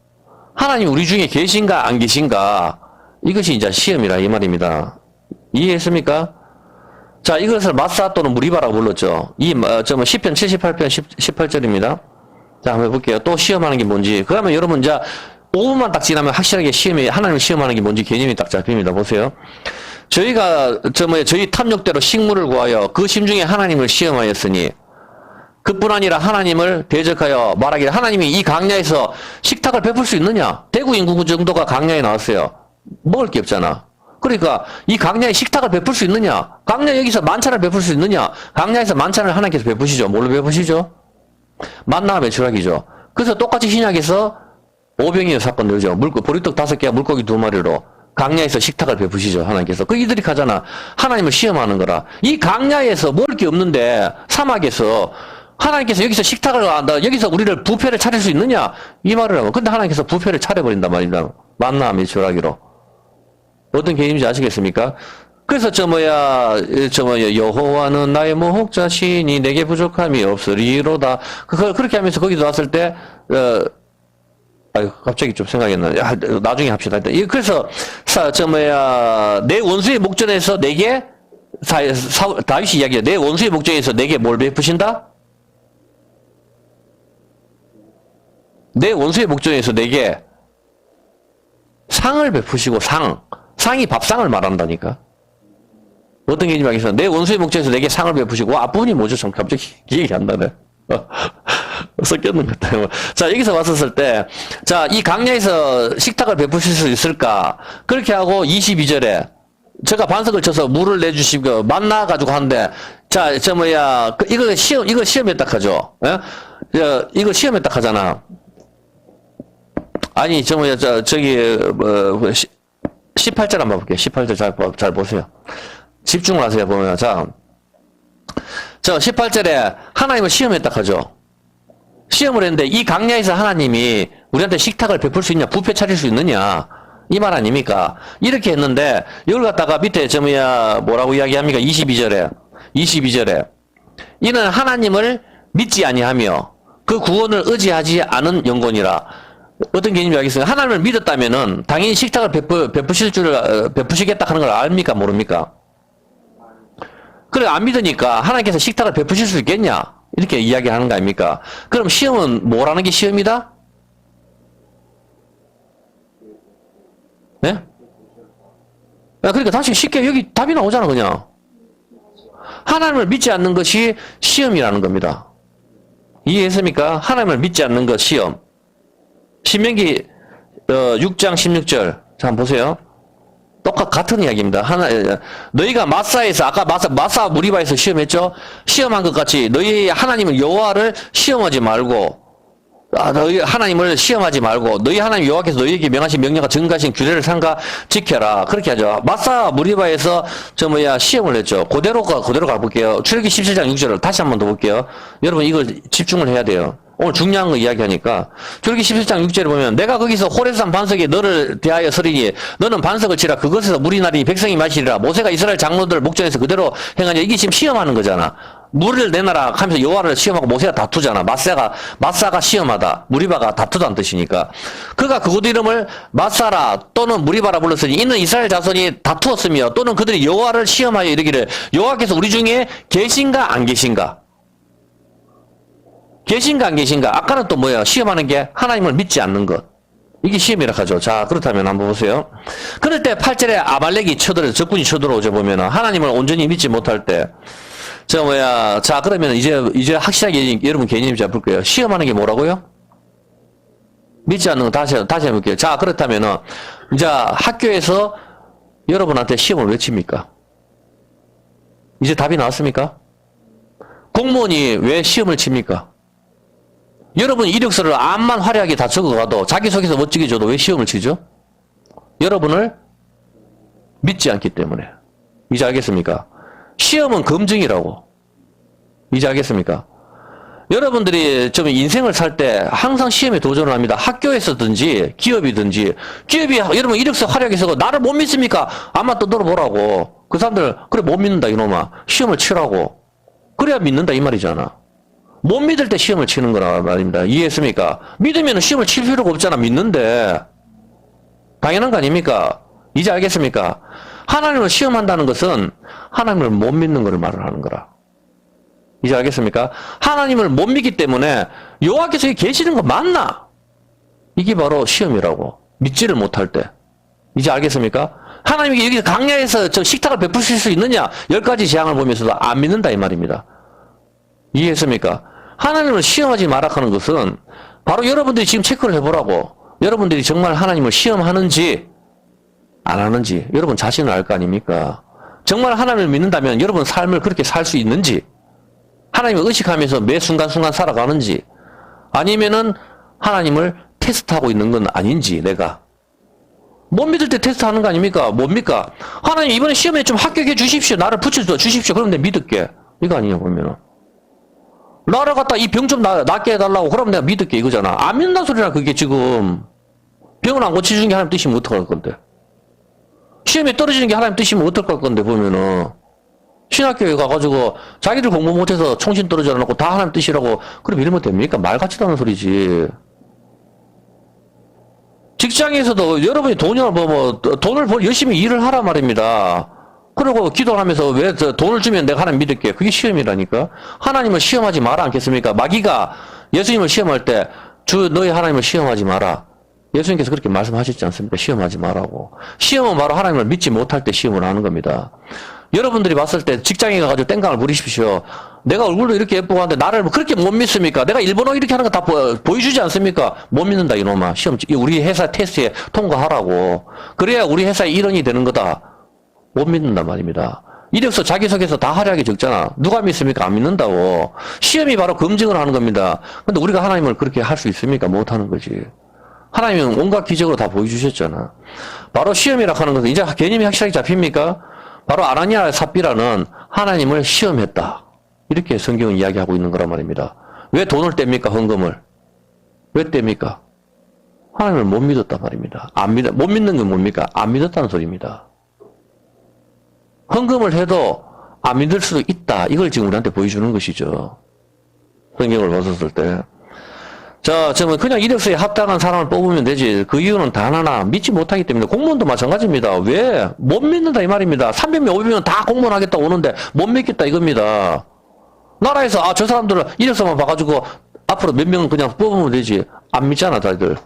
하나님 우리 중에 계신가, 안 계신가? 이것이 이제 시험이라 이 말입니다. 이해했습니까? 자, 이것을 마사 또는 무리바라고 불렀죠. 시편 78편 18절입니다. 자, 한번 해볼게요. 또 시험하는 게 뭔지. 그러면 여러분, 이제 5분만 딱 지나면 확실하게 하나님을 시험하는 게 뭔지 개념이 딱 잡힙니다. 보세요. 저희가, 저희 탐욕대로 식물을 구하여 그 심중에 하나님을 시험하였으니, 그뿐 아니라 하나님을 대적하여 말하기를 하나님이 이 강야에서 식탁을 베풀 수 있느냐? 대구 인구 정도가 강야에 나왔어요. 먹을 게 없잖아. 그러니까 이 강야에 식탁을 베풀 수 있느냐? 강야 여기서 만찬을 베풀 수 있느냐? 강야에서 만찬을 하나님께서 베푸시죠. 뭘로 베푸시죠? 만나 매출하기죠. 그래서 똑같이 신약에서 오병이어 사건 되죠. 보리떡 5개와 물고기 2마리로 강야에서 식탁을 베푸시죠. 하나님께서. 이들이 가잖아. 하나님을 시험하는 거라. 이 강야에서 먹을 게 없는데 사막에서 하나님께서 여기서 식탁을 한다. 여기서 우리를 부패를 차릴 수 있느냐? 이 말을 하고. 근데 하나님께서 부패를 차려버린단 말입니다. 만나 매출하기로. 어떤 개념인지 아시겠습니까? 그래서 여호와는 나의 목자시니 내게 부족함이 없으리로다. 그렇게 하면서 거기도 왔을 때, 갑자기 좀 생각이 안 나네. 나중에 합시다. 그래서, 내 원수의 목전에서 내게, 다윗이 이야기해. 내 원수의 목전에서 내게 뭘 베푸신다? 내 원수의 목전에서 내게 상을 베푸시고 상이 밥상을 말한다니까. 어떤 개념이 알겠어? 내 원수의 목전에서 내게 상을 베푸시고, 앞부분이 뭐죠? 참 갑자기 기억이 안 나네. 섞였는 것 같아요. 자, 여기서 왔었을 때, 자, 이 강야에서 식탁을 베푸실 수 있을까? 그렇게 하고 22절에 제가 반석을 쳐서 물을 내주시고 만나가지고 하는데 자, 이거 시험에 딱 하죠. 예? 이거 시험에 딱 하잖아. 아니, 18절 한번 볼게요. 18절 잘 보세요. 집중을 하세요, 보면. 자, 18절에 하나님을 시험에 딱 하죠. 시험을 했는데 이 강야에서 하나님이 우리한테 식탁을 베풀 수 있냐, 뷔페 차릴 수 있느냐, 이 말 아닙니까? 이렇게 했는데 이걸 갖다가 밑에 뭐라고 이야기합니까? 22절에 이는 하나님을 믿지 아니하며 그 구원을 의지하지 않은 영혼이라. 어떤 개념인지 알겠습니까? 하나님을 믿었다면은 당연히 식탁을 베푸시겠다 하는 걸 압니까, 모릅니까? 그래, 안 믿으니까 하나님께서 식탁을 베푸실 수 있겠냐, 이렇게 이야기하는 거 아닙니까? 그럼 시험은 뭐라는 게 시험이다? 네? 그러니까 다시 쉽게 여기 답이 나오잖아, 그냥. 하나님을 믿지 않는 것이 시험이라는 겁니다. 이해했습니까? 하나님을 믿지 않는 것 시험. 신명기 6장 16절. 자, 한번 보세요. 같은 이야기입니다. 너희가 마사에서, 아까 마사 무리바에서 시험했죠? 시험한 것 같이 너희 하나님을 여호와를 시험하지 말고, 너희 하나님을 시험하지 말고 너희 하나님 여호와께서 너희에게 명하신 명령과 증가하신 규례를 삼가 지켜라. 그렇게 하죠. 마사 무리바에서 시험을 했죠. 그대로 가볼게요. 출애굽기 17장 6절을 다시 한번 더 볼게요. 여러분 이걸 집중을 해야 돼요. 오늘 중요한 거 이야기하니까. 출애굽기 17장 6절에 보면 내가 거기서 호렙산 반석에 너를 대하여 서리니 너는 반석을 치라. 그것에서 물이 나리니 백성이 마시리라. 모세가 이스라엘 장로들 목전에서 그대로 행하니. 이게 지금 시험하는 거잖아. 물을 내놔라 하면서 여호와를 시험하고 모세가 다투잖아. 마사가 시험하다, 무리바가 다투다는 뜻이니까. 그가 그곳 이름을 마사라 또는 무리바라 불렀으니 이는 이스라엘 자손이 다투었으며 또는 그들이 여호와를 시험하여 이르기를 여호와께서 우리 중에 계신가 안 계신가? 계신가 안 계신가? 아까는 또 뭐예요? 시험하는 게 하나님을 믿지 않는 것. 이게 시험이라 하죠. 자, 그렇다면 한번 보세요. 그럴 때 8절에 아말렉이 적군이 쳐들어오죠. 보면은 하나님을 온전히 믿지 못할 때. 자, 그러면 이제 확실하게 여러분 개념 잡을 거예요. 시험하는 게 뭐라고요? 믿지 않는 거 다시 해볼게요. 자, 그렇다면은, 이제 학교에서 여러분한테 시험을 왜 칩니까? 이제 답이 나왔습니까? 공무원이 왜 시험을 칩니까? 여러분 이력서를 암만 화려하게 다 적어가도 자기소개서 멋지게 줘도 왜 시험을 치죠? 여러분을 믿지 않기 때문에. 이제 알겠습니까? 시험은 검증이라고. 이제 알겠습니까? 여러분들이 좀 인생을 살 때 항상 시험에 도전을 합니다. 학교에서든지 기업이 여러분 이력서 화려하게 쓰고 나를 못 믿습니까? 아마 떠들어보라고. 그 사람들 그래 못 믿는다 이놈아. 시험을 치라고. 그래야 믿는다 이 말이잖아. 못 믿을 때 시험을 치는 거라 말입니다. 이해했습니까? 믿으면 시험을 칠 필요가 없잖아. 믿는데. 당연한 거 아닙니까? 이제 알겠습니까? 하나님을 시험한다는 것은 하나님을 못 믿는 것을 말을 하는 거라. 이제 알겠습니까? 하나님을 못 믿기 때문에 여호와께서 여기 계시는 거 맞나? 이게 바로 시험이라고. 믿지를 못할 때. 이제 알겠습니까? 하나님이 여기서 강야에서 저 식탁을 베푸실 수 있느냐? 10가지 재앙을 보면서도 안 믿는다 이 말입니다. 이해했습니까? 하나님을 시험하지 마라 하는 것은 바로 여러분들이 지금 체크를 해보라고. 여러분들이 정말 하나님을 시험하는지 안 하는지 여러분 자신을 알 거 아닙니까? 정말 하나님을 믿는다면 여러분 삶을 그렇게 살 수 있는지, 하나님을 의식하면서 매 순간순간 살아가는지, 아니면은 하나님을 테스트하고 있는 건 아닌지. 내가 못 믿을 때 테스트하는 거 아닙니까? 뭡니까? 하나님 이번에 시험에 좀 합격해 주십시오. 나를 붙여 주십시오. 그럼 내가 믿을게. 이거 아니냐 보면은. 나를 갖다 이 병 좀 낫게 해달라고. 그럼 내가 믿을게. 이거잖아. 안 믿는다는 소리라. 그게 지금 병을 안 고쳐주는 게 하나님 뜻이면 어떡할 건데. 시험에 떨어지는 게 하나님 뜻이면 어떡할 건데 보면은. 신학교에 가가지고 자기들 공부 못해서 총신 떨어져 놓고 다 하나님 뜻이라고 그래 믿으면 됩니까? 말 같지도 않은 소리지. 직장에서도 여러분이 돈을 열심히 일을 하란 말입니다. 그리고 기도를 하면서 왜 돈을 주면 내가 하나님 믿을게. 그게 시험이라니까. 하나님을 시험하지 마라 않겠습니까? 마귀가 예수님을 시험할 때 너희 하나님을 시험하지 마라. 예수님께서 그렇게 말씀하셨지 않습니까? 시험하지 마라고. 시험은 바로 하나님을 믿지 못할 때 시험을 하는 겁니다. 여러분들이 봤을 때 직장에 가가지고 땡깡을 부리십시오. 내가 얼굴도 이렇게 예쁘고 하는데 나를 그렇게 못 믿습니까? 내가 일본어 이렇게 하는 거 다 보여주지 않습니까? 못 믿는다 이놈아. 시험 우리 회사 테스트에 통과하라고. 그래야 우리 회사의 일원이 되는 거다. 못 믿는단 말입니다. 이력서 자기소개서 다 화려하게 적잖아. 누가 믿습니까? 안 믿는다고. 시험이 바로 검증을 하는 겁니다. 근데 우리가 하나님을 그렇게 할 수 있습니까? 못 하는 거지. 하나님은 온갖 기적으로 다 보여주셨잖아. 바로 시험이라 하는 것은 이제 개념이 확실하게 잡힙니까? 바로 아나니아 삽비라는 하나님을 시험했다. 이렇게 성경은 이야기하고 있는 거란 말입니다. 왜 돈을 뗍니까? 헌금을. 왜 뗍니까? 하나님을 못 믿었단 말입니다. 못 믿는 건 뭡니까? 안 믿었다는 소리입니다. 헌금을 해도 안 믿을 수도 있다. 이걸 지금 우리한테 보여주는 것이죠. 성경을 봤었을 때. 자, 저는 그냥 이력서에 합당한 사람을 뽑으면 되지. 그 이유는 단 하나, 믿지 못하기 때문에. 공무원도 마찬가지입니다. 왜? 못 믿는다 이 말입니다. 300명, 500명 다 공무원 하겠다 오는데 못 믿겠다 이겁니다. 나라에서 저 사람들은 이력서만 봐가지고 앞으로 몇 명은 그냥 뽑으면 되지. 안 믿잖아 다들.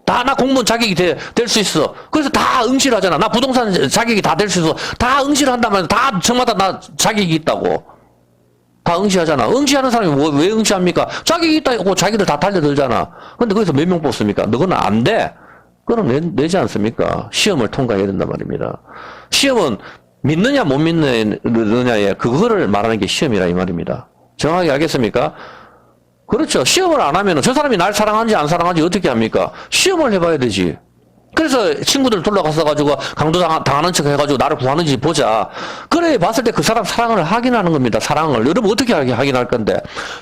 다 나 공무원 자격이 될 수 있어. 그래서 다 응시를 하잖아. 나 부동산 자격이 다 될 수 있어. 다 응시를 한다면 다 저마다 나 자격이 있다고. 다 응시하잖아. 응시하는 사람이 왜 응시합니까? 자격이 있다고 자기들 다 달려들잖아. 근데 거기서 몇 명 뽑습니까? 너는 안 돼. 그럼 내지 않습니까? 시험을 통과해야 된단 말입니다. 시험은 믿느냐 못 믿느냐에 그거를 말하는 게 시험이라 이 말입니다. 정확하게 알겠습니까? 그렇죠. 시험을 안 하면 저 사람이 날 사랑하는지 안 사랑하는지 어떻게 합니까? 시험을 해봐야 되지. 그래서 친구들 둘러가서 가지고 강도당하는 척 해가지고 나를 구하는지 보자. 그래 봤을 때 그 사람 사랑을 확인하는 겁니다. 사랑을. 여러분 어떻게 확인할 건데?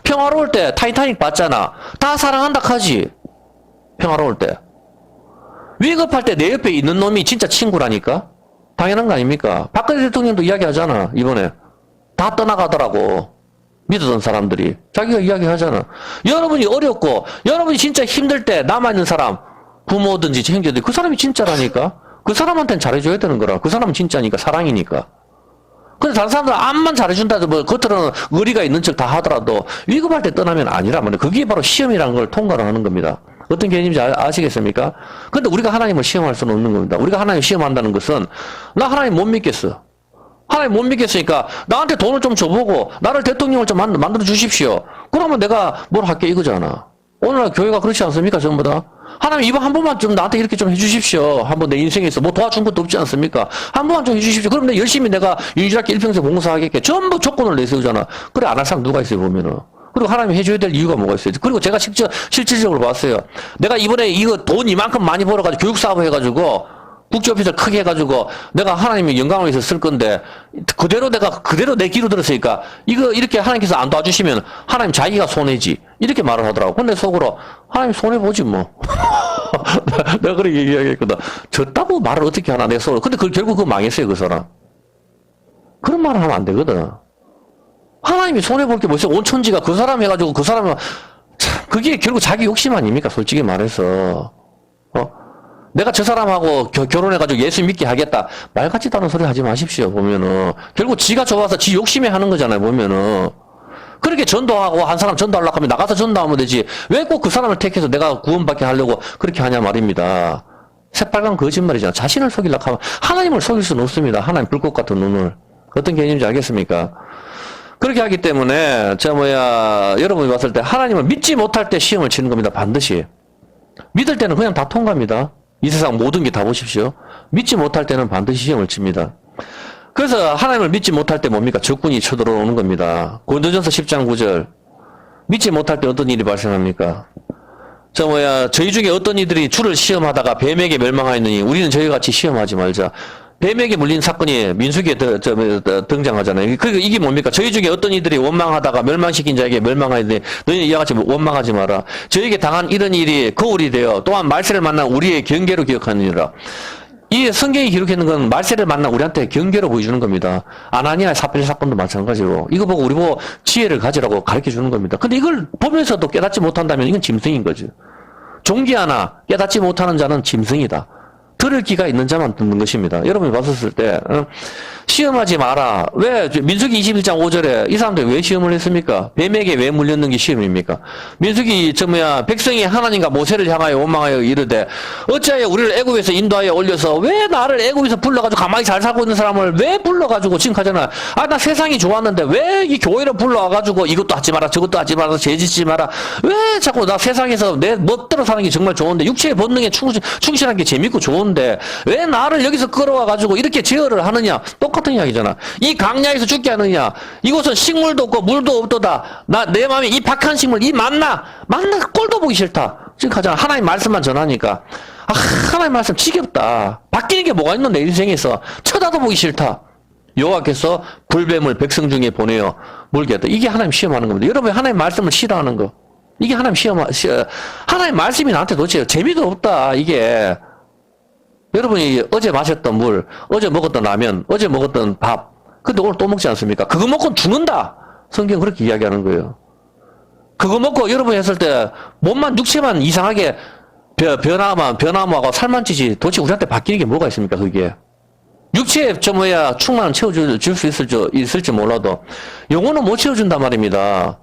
평화로울 때 타이타닉 봤잖아. 다 사랑한다 하지. 평화로울 때. 위급할 때 내 옆에 있는 놈이 진짜 친구라니까? 당연한 거 아닙니까? 박근혜 대통령도 이야기하잖아. 이번에. 다 떠나가더라고. 믿었던 사람들이. 자기가 이야기하잖아. 여러분이 어렵고 여러분이 진짜 힘들 때 남아있는 사람 부모든지 형제들 그 사람이 진짜라니까. 그 사람한테는 잘해줘야 되는 거라. 그 사람은 진짜니까 사랑이니까. 근데 다른 사람들은 암만 잘해준다도 뭐 겉으로는 의리가 있는 척 다 하더라도 위급할 때 떠나면 아니란 말이에요. 그게 바로 시험이라는 걸 통과를 하는 겁니다. 어떤 개념인지 아시겠습니까? 근데 우리가 하나님을 시험할 수는 없는 겁니다. 우리가 하나님 시험한다는 것은 나 하나님 못 믿겠어. 하나님 못 믿겠으니까 나한테 돈을 좀 줘보고 나를 대통령을 좀 만들어 주십시오. 그러면 내가 뭘 할게 이거잖아. 오늘날 교회가 그렇지 않습니까? 전부 다. 하나님 이번 한 번만 좀 나한테 이렇게 좀 해주십시오. 한번 내 인생에서 뭐 도와준 것도 없지 않습니까? 한 번만 좀 해주십시오. 그럼 열심히 내가 유일하게 일평생 봉사하겠게. 전부 조건을 내세우잖아. 그래 안 할 사람 누가 있어요 보면은. 그리고 하나님이 해줘야 될 이유가 뭐가 있어요? 그리고 제가 실질적으로 봤어요. 내가 이번에 이거 돈 이만큼 많이 벌어가지고 교육사업 해가지고 국제오피스를 크게 해가지고 내가 하나님의 영광을 위해서 쓸 건데 그대로 내 귀로 들었으니까 이거 이렇게 하나님께서 안 도와주시면 하나님 자기가 손해지 이렇게 말을 하더라고. 근데 속으로 하나님 손해보지 뭐. 내가 그렇게 얘기하겠거든. 졌다고 말을 어떻게 하나 내 속으로. 근데 결국 그거 망했어요 그 사람. 그런 말을 하면 안 되거든. 하나님이 손해볼 게 뭐 있어. 온 천지가 그 사람 해가지고 그 사람은 참 그게 결국 자기 욕심 아닙니까 솔직히 말해서. 내가 저 사람하고 결혼해가지고 예수 믿게 하겠다. 말 같지도 않은 소리 하지 마십시오, 보면은. 결국 지가 좋아서 지 욕심에 하는 거잖아요, 보면은. 그렇게 전도하고 한 사람 전도하려고 하면 나가서 전도하면 되지. 왜 꼭 그 사람을 택해서 내가 구원받게 하려고 그렇게 하냐 말입니다. 새빨간 거짓말이잖아. 자신을 속이려고 하면 하나님을 속일 수는 없습니다. 하나님 불꽃 같은 눈을. 어떤 개념인지 알겠습니까? 그렇게 하기 때문에, 여러분이 봤을 때 하나님을 믿지 못할 때 시험을 치는 겁니다, 반드시. 믿을 때는 그냥 다 통과합니다. 이 세상 모든 게 다 보십시오. 믿지 못할 때는 반드시 시험을 칩니다. 그래서 하나님을 믿지 못할 때 뭡니까? 적군이 쳐들어오는 겁니다. 고린도전서 10장 9절. 믿지 못할 때 어떤 일이 발생합니까? 저희 중에 어떤 이들이 주를 시험하다가 뱀에게 멸망하였느니 우리는 저희 같이 시험하지 말자. 뱀에게 물린 사건이 민수기에 등장하잖아요. 그러니까 이게 뭡니까? 저희 중에 어떤 이들이 원망하다가 멸망시킨 자에게 멸망하였느니 너희는 이와 같이 원망하지 마라. 저에게 당한 이런 일이 거울이 되어 또한 말세를 만난 우리의 경계로 기억하느니라. 이 성경이 기록했는 건 말세를 만난 우리한테 경계로 보여주는 겁니다. 아나니아 삽비라 사건도 마찬가지로 이거 보고 우리 보고 지혜를 가지라고 가르쳐주는 겁니다. 근데 이걸 보면서도 깨닫지 못한다면 이건 짐승인 거죠. 종기 하나 깨닫지 못하는 자는 짐승이다. 들을 기가 있는 자만 듣는 것입니다. 여러분이 봤었을 때 시험하지 마라. 왜 민수기 21장 5절에 이 사람들 왜 시험을 했습니까? 뱀에게 왜 물렸는 게 시험입니까? 민수기 백성이 하나님과 모세를 향하여 원망하여 이르되 어찌하여 우리를 애굽에서 인도하여 올려서 왜 나를 애굽에서 불러가지고 가만히 잘 살고 있는 사람을 왜 불러가지고 지금 하잖아. 나 세상이 좋았는데 왜 이 교회를 불러와가지고 이것도 하지 마라 저것도 하지 마라 죄짓지 마라 왜 자꾸 나 세상에서 내 멋대로 사는 게 정말 좋은데 육체의 본능에 충실한 게 재밌고 좋은데 좋은데 왜 나를 여기서 끌어와가지고 이렇게 제어를 하느냐. 똑같은 이야기잖아. 이 강야에서 죽게 하느냐. 이곳은 식물도 없고 물도 없도다. 내 마음에 이 박한 식물, 이 만나 꼴도 보기 싫다. 지금 가잖아. 하나님 말씀만 전하니까. 하나님 말씀 지겹다. 바뀌는 게 뭐가 있는데 인생에서 쳐다도 보기 싫다. 여호와께서 불뱀을 백성 중에 보내어 물게 했다. 이게 하나님 시험하는 겁니다. 여러분 하나님 말씀을 싫어하는 거. 이게 하나님 하나님 말씀이 나한테 도대체 재미도 없다. 이게 여러분이 어제 마셨던 물, 어제 먹었던 라면, 어제 먹었던 밥. 근데 오늘 또 먹지 않습니까? 그거 먹고 죽는다. 성경 그렇게 이야기하는 거예요. 그거 먹고 여러분이 했을 때 몸만 육체만 이상하게 변화하고 살만 찌지 도대체 우리한테 바뀌는 게 뭐가 있습니까? 그게. 육체에 충만을 채워줄 수 있을지 몰라도 영혼은 못 채워준단 말입니다.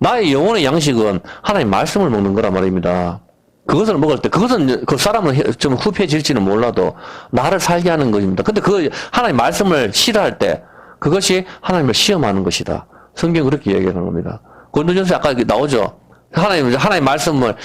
나의 영혼의 양식은 하나님 말씀을 먹는 거란 말입니다. 그것을 먹을 때 그것은 그 사람은 좀 후패질지는 몰라도 나를 살게 하는 것입니다. 근데 그 하나님 말씀을 싫어할 때 그것이 하나님을 시험하는 것이다. 성경 그렇게 얘기하는 겁니다. 고린도전서에 아까 나오죠. 하나님 말씀을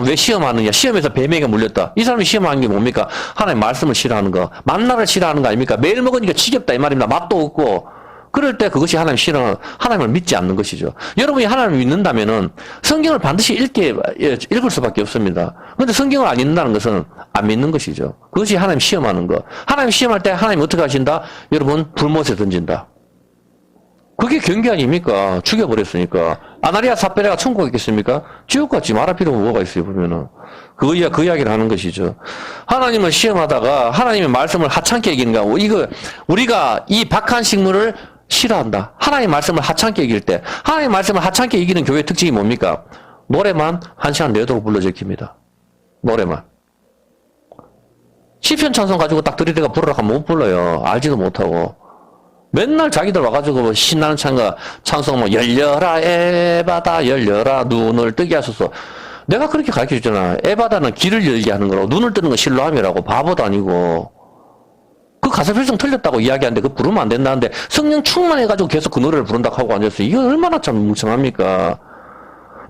왜 시험하느냐? 시험에서 뱀에게 물렸다. 이 사람이 시험하는 게 뭡니까? 하나님 말씀을 싫어하는 거. 만나를 싫어하는 거 아닙니까? 매일 먹으니까 지겹다 이 말입니다. 맛도 없고. 그럴 때 그것이 하나님을 믿지 않는 것이죠. 여러분이 하나님을 믿는다면은 성경을 반드시 읽을 수밖에 없습니다. 그런데 성경을 안 읽는다는 것은 안 믿는 것이죠. 그것이 하나님 시험하는 거. 하나님 시험할 때 하나님 어떻게 하신다? 여러분 불못에 던진다. 그게 경계 아닙니까? 죽여버렸으니까. 아나리아 삽베라가 천국에 있겠습니까? 지옥 같지 말할 필요가 뭐가 있어요, 보면은. 그 이야기를 하는 것이죠. 하나님을 시험하다가 하나님의 말씀을 하찮게 이기는 거. 우리가 이 박한 식물을 싫어한다. 하나님의 말씀을 하찮게 이길 때. 하나님의 말씀을 하찮게 이기는 교회의 특징이 뭡니까? 노래만 1시간 내도록 불러 제킵니다. 노래만. 시편 찬송 가지고 딱 들이대가 부르라고 하면 못 불러요. 알지도 못하고. 맨날 자기들 와가지고 신나는 찬송 열려라 에바다 열려라 눈을 뜨게 하소서. 내가 그렇게 가르쳐줬잖아. 에바다는 길을 열게 하는 거라고. 눈을 뜨는 건 실로함이라고. 바보도 아니고. 그 가사 필성 틀렸다고 이야기하는데 그거 부르면 안 된다는데 성령 충만해가지고 계속 그 노래를 부른다고 하고 앉았어요. 이거 얼마나 참 뭉청합니까?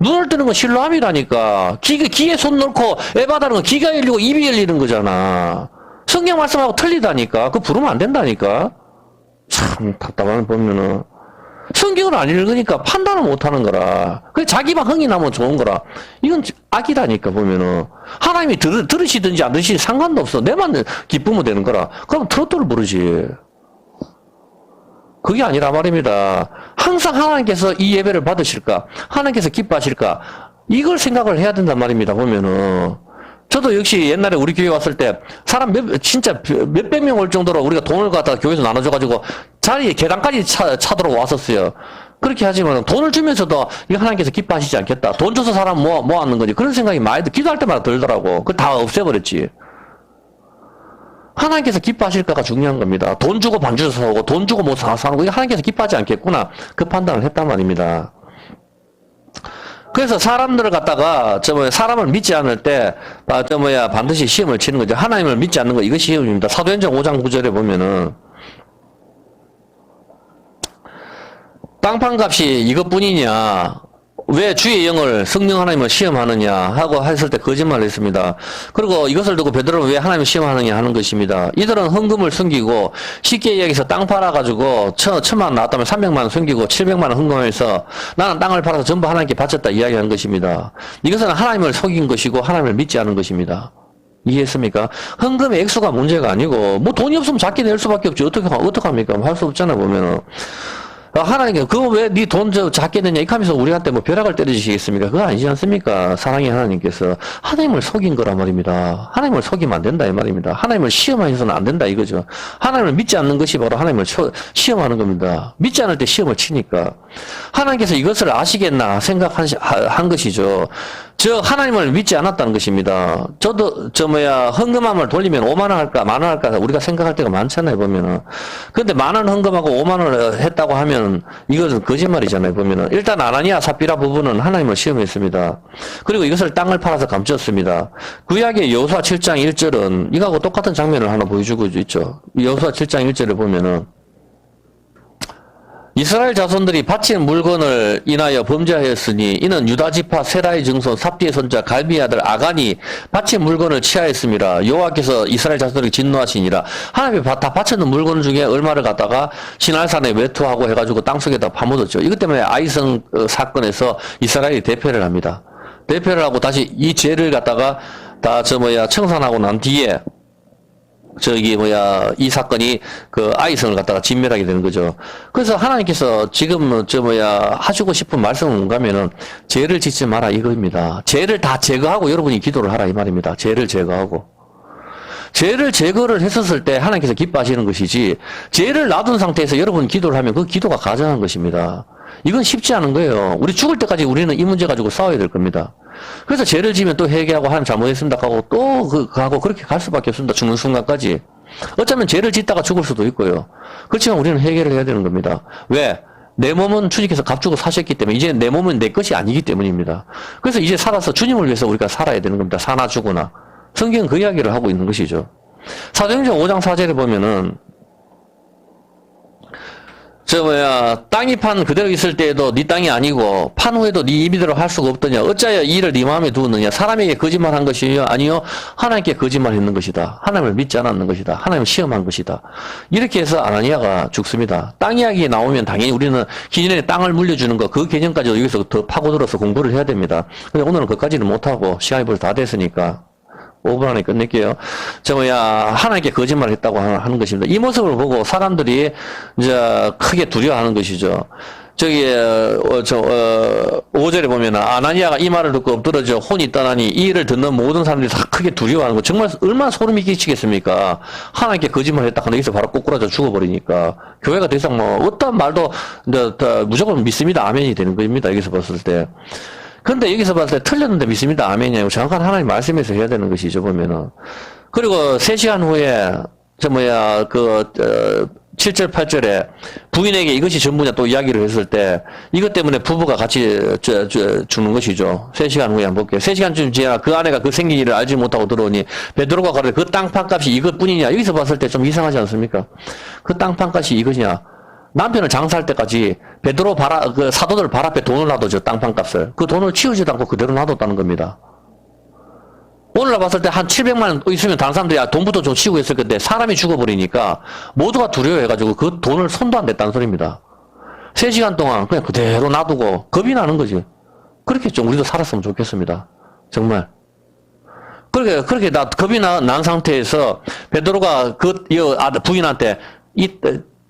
눈을 뜨는 건 실로함이라니까. 귀에 손 넣고 에바다는 건 귀가 열리고 입이 열리는 거잖아. 성경 말씀하고 틀리다니까. 그거 부르면 안 된다니까. 참 답답한 보면은 성경을 안 읽으니까 판단을 못하는 거라. 그 자기만 흥이 나면 좋은 거라. 이건 악이라니까 보면은 하나님이 들으시든지 안 들으시든지 상관도 없어. 내만 기쁘면 되는 거라. 그럼 트로트를 부르지. 그게 아니라 말입니다. 항상 하나님께서 이 예배를 받으실까? 하나님께서 기뻐하실까? 이걸 생각을 해야 된단 말입니다. 보면은. 저도 역시 옛날에 우리 교회 왔을 때 사람 진짜 몇백 명 올 정도로 우리가 돈을 갖다가 교회에서 나눠줘가지고 자리에 계단까지 차도록 왔었어요. 그렇게 하지만 돈을 주면서도 이거 하나님께서 기뻐하시지 않겠다. 돈 줘서 사람 모았는 거지. 그런 생각이 많이 기도할 때마다 들더라고. 그거 다 없애버렸지. 하나님께서 기뻐하실까가 중요한 겁니다. 돈 주고 반주 줘서 오고 돈 주고 뭐 사는 거 이거 하나님께서 기뻐하지 않겠구나. 그 판단을 했단 말입니다. 그래서 사람들을 갖다가 사람을 믿지 않을 때 반드시 시험을 치는 거죠. 하나님을 믿지 않는 거 이것이 시험입니다. 사도행전 5장 9절에 보면은 땅판 값이 이것뿐이냐 왜 주의 영을 성령 하나님을 시험하느냐 하고 했을 때 거짓말을 했습니다. 그리고 이것을 두고 베드로는 왜 하나님을 시험하느냐 하는 것입니다. 이들은 헌금을 숨기고 쉽게 이야기해서 땅 팔아가지고 1,000만 원 나왔다면 300만 원 숨기고 700만 원 헌금해서 나는 땅을 팔아서 전부 하나님께 바쳤다 이야기하는 것입니다. 이것은 하나님을 속인 것이고 하나님을 믿지 않은 것입니다. 이해했습니까? 헌금의 액수가 문제가 아니고 뭐 돈이 없으면 작게 낼 수밖에 없지. 어떡합니까? 할 수 없잖아 보면은. 하나님께 그거 왜 네 돈 작게 내냐 이렇게 하면서 우리한테 뭐 벼락을 때려주시겠습니까? 그거 아니지 않습니까? 사랑의 하나님께서 하나님을 속인 거란 말입니다. 하나님을 속이면 안 된다 이 말입니다. 하나님을 시험하셔서는 안 된다 이거죠. 하나님을 믿지 않는 것이 바로 하나님을 시험하는 겁니다. 믿지 않을 때 시험을 치니까 하나님께서 이것을 아시겠나 생각한 것이죠. 하나님을 믿지 않았다는 것입니다. 저도 헌금함을 돌리면 5만 원 할까 만 원 할까 우리가 생각할 때가 많잖아요 보면은. 근데 만 원 헌금하고 5만 원을 했다고 하면 이것은 거짓말이잖아요 보면은. 일단 아나니아 삽비라 부부는 하나님을 시험했습니다. 그리고 이것을 땅을 팔아서 감췄습니다. 구약의 여호수아 7장 1절은 이거하고 똑같은 장면을 하나 보여주고 있죠. 여호수아 7장 1절을 보면은 이스라엘 자손들이 바친 물건을 인하여 범죄하였으니 이는 유다 지파 세라의 증손 삽디의 손자 갈미의 아들 아간이 바친 물건을 취하였습니다. 여호와께서 이스라엘 자손들에게 진노하시니라. 하나님이 다 바쳤는 물건 중에 얼마를 갖다가 시날산에 외투하고 해가지고 땅속에다 파묻었죠. 이것 때문에 아이성 사건에서 이스라엘이 대패를 합니다. 대패를 하고 다시 이 죄를 갖다가 다 청산하고 난 뒤에 이 사건이 그 아이성을 갖다가 진멸하게 되는 거죠. 그래서 하나님께서 지금 하시고 싶은 말씀은 뭔가면은 죄를 짓지 마라 이거입니다. 죄를 다 제거하고 여러분이 기도를 하라 이 말입니다. 죄를 제거하고. 죄를 제거를 했었을 때 하나님께서 기뻐하시는 것이지, 죄를 놔둔 상태에서 여러분 기도를 하면 그 기도가 가증한 것입니다. 이건 쉽지 않은 거예요. 우리 죽을 때까지 우리는 이 문제 가지고 싸워야 될 겁니다. 그래서 죄를 지면 또 회개하고 하나님 잘못했습니다 하고 또 하고 그렇게 갈 수밖에 없습니다. 죽는 순간까지. 어쩌면 죄를 짓다가 죽을 수도 있고요. 그렇지만 우리는 회개를 해야 되는 겁니다. 왜? 내 몸은 주님께서 값주고 사셨기 때문에 이제 내 몸은 내 것이 아니기 때문입니다. 그래서 이제 살아서 주님을 위해서 우리가 살아야 되는 겁니다. 사나 죽으나. 성경은 그 이야기를 하고 있는 것이죠. 사도행전 5장 4절에 보면은 땅이 판 그대로 있을 때에도 네 땅이 아니고 판 후에도 네 임의대로 할 수가 없더냐. 어찌하여 이 일을 네 마음에 두었느냐. 사람에게 거짓말한 것이요 아니요 하나님께 거짓말했는 것이다. 하나님을 믿지 않았는 것이다. 하나님을 시험한 것이다. 이렇게 해서 아나니아가 죽습니다. 땅 이야기 나오면 당연히 우리는 기존에 땅을 물려주는 거 그 개념까지도 여기서 더 파고들어서 공부를 해야 됩니다. 근데 오늘은 그까지는 못하고 시간이 벌써 다 됐으니까 5분 안에 끝낼게요. 하나님께 거짓말을 했다고 하는 것입니다. 이 모습을 보고 사람들이 이제 크게 두려워하는 것이죠. 5절에 보면 아나니아가 이 말을 듣고 엎드러져 혼이 떠나니 이 일을 듣는 모든 사람들이 다 크게 두려워하는 거. 정말 얼마나 소름이 끼치겠습니까? 하나님께 거짓말을 했다 하면 여기서 바로 꼬꾸라져 죽어버리니까 교회가 더 이상 어떤 말도 무조건 믿습니다. 아멘이 되는 겁니다. 여기서 봤을 때. 근데 여기서 봤을 때 틀렸는데 믿습니다. 아멘이냐고 정확한 하나님 말씀에서 해야 되는 것이죠, 보면은. 그리고 3시간 후에, 7절, 8절에 부인에게 이것이 전부냐 또 이야기를 했을 때, 이것 때문에 부부가 같이, 죽는 것이죠. 3시간 후에 한번 볼게요. 3시간쯤 지나 그 아내가 그 생긴 일을 알지 못하고 들어오니, 베드로가 가로되 그 땅판 값이 이것 뿐이냐. 여기서 봤을 때 좀 이상하지 않습니까? 그 땅판 값이 이것이냐. 남편을 장사할 때까지 베드로 사도들 발 앞에 돈을 놔뒀죠. 땅판 값을. 그 돈을 치우지도 않고 그대로 놔뒀다는 겁니다. 오늘날 봤을 때 한 700만 원 있으면 다른 사람들이 돈부터 좀 치우고 했을 건데 사람이 죽어버리니까 모두가 두려워해가지고 그 돈을 손도 안 댔다는 소리입니다. 3시간 동안 그냥 그대로 놔두고 겁이 나는 거지. 그렇게 좀 우리도 살았으면 좋겠습니다. 정말. 그렇게 겁이 난 상태에서 베드로가 부인한테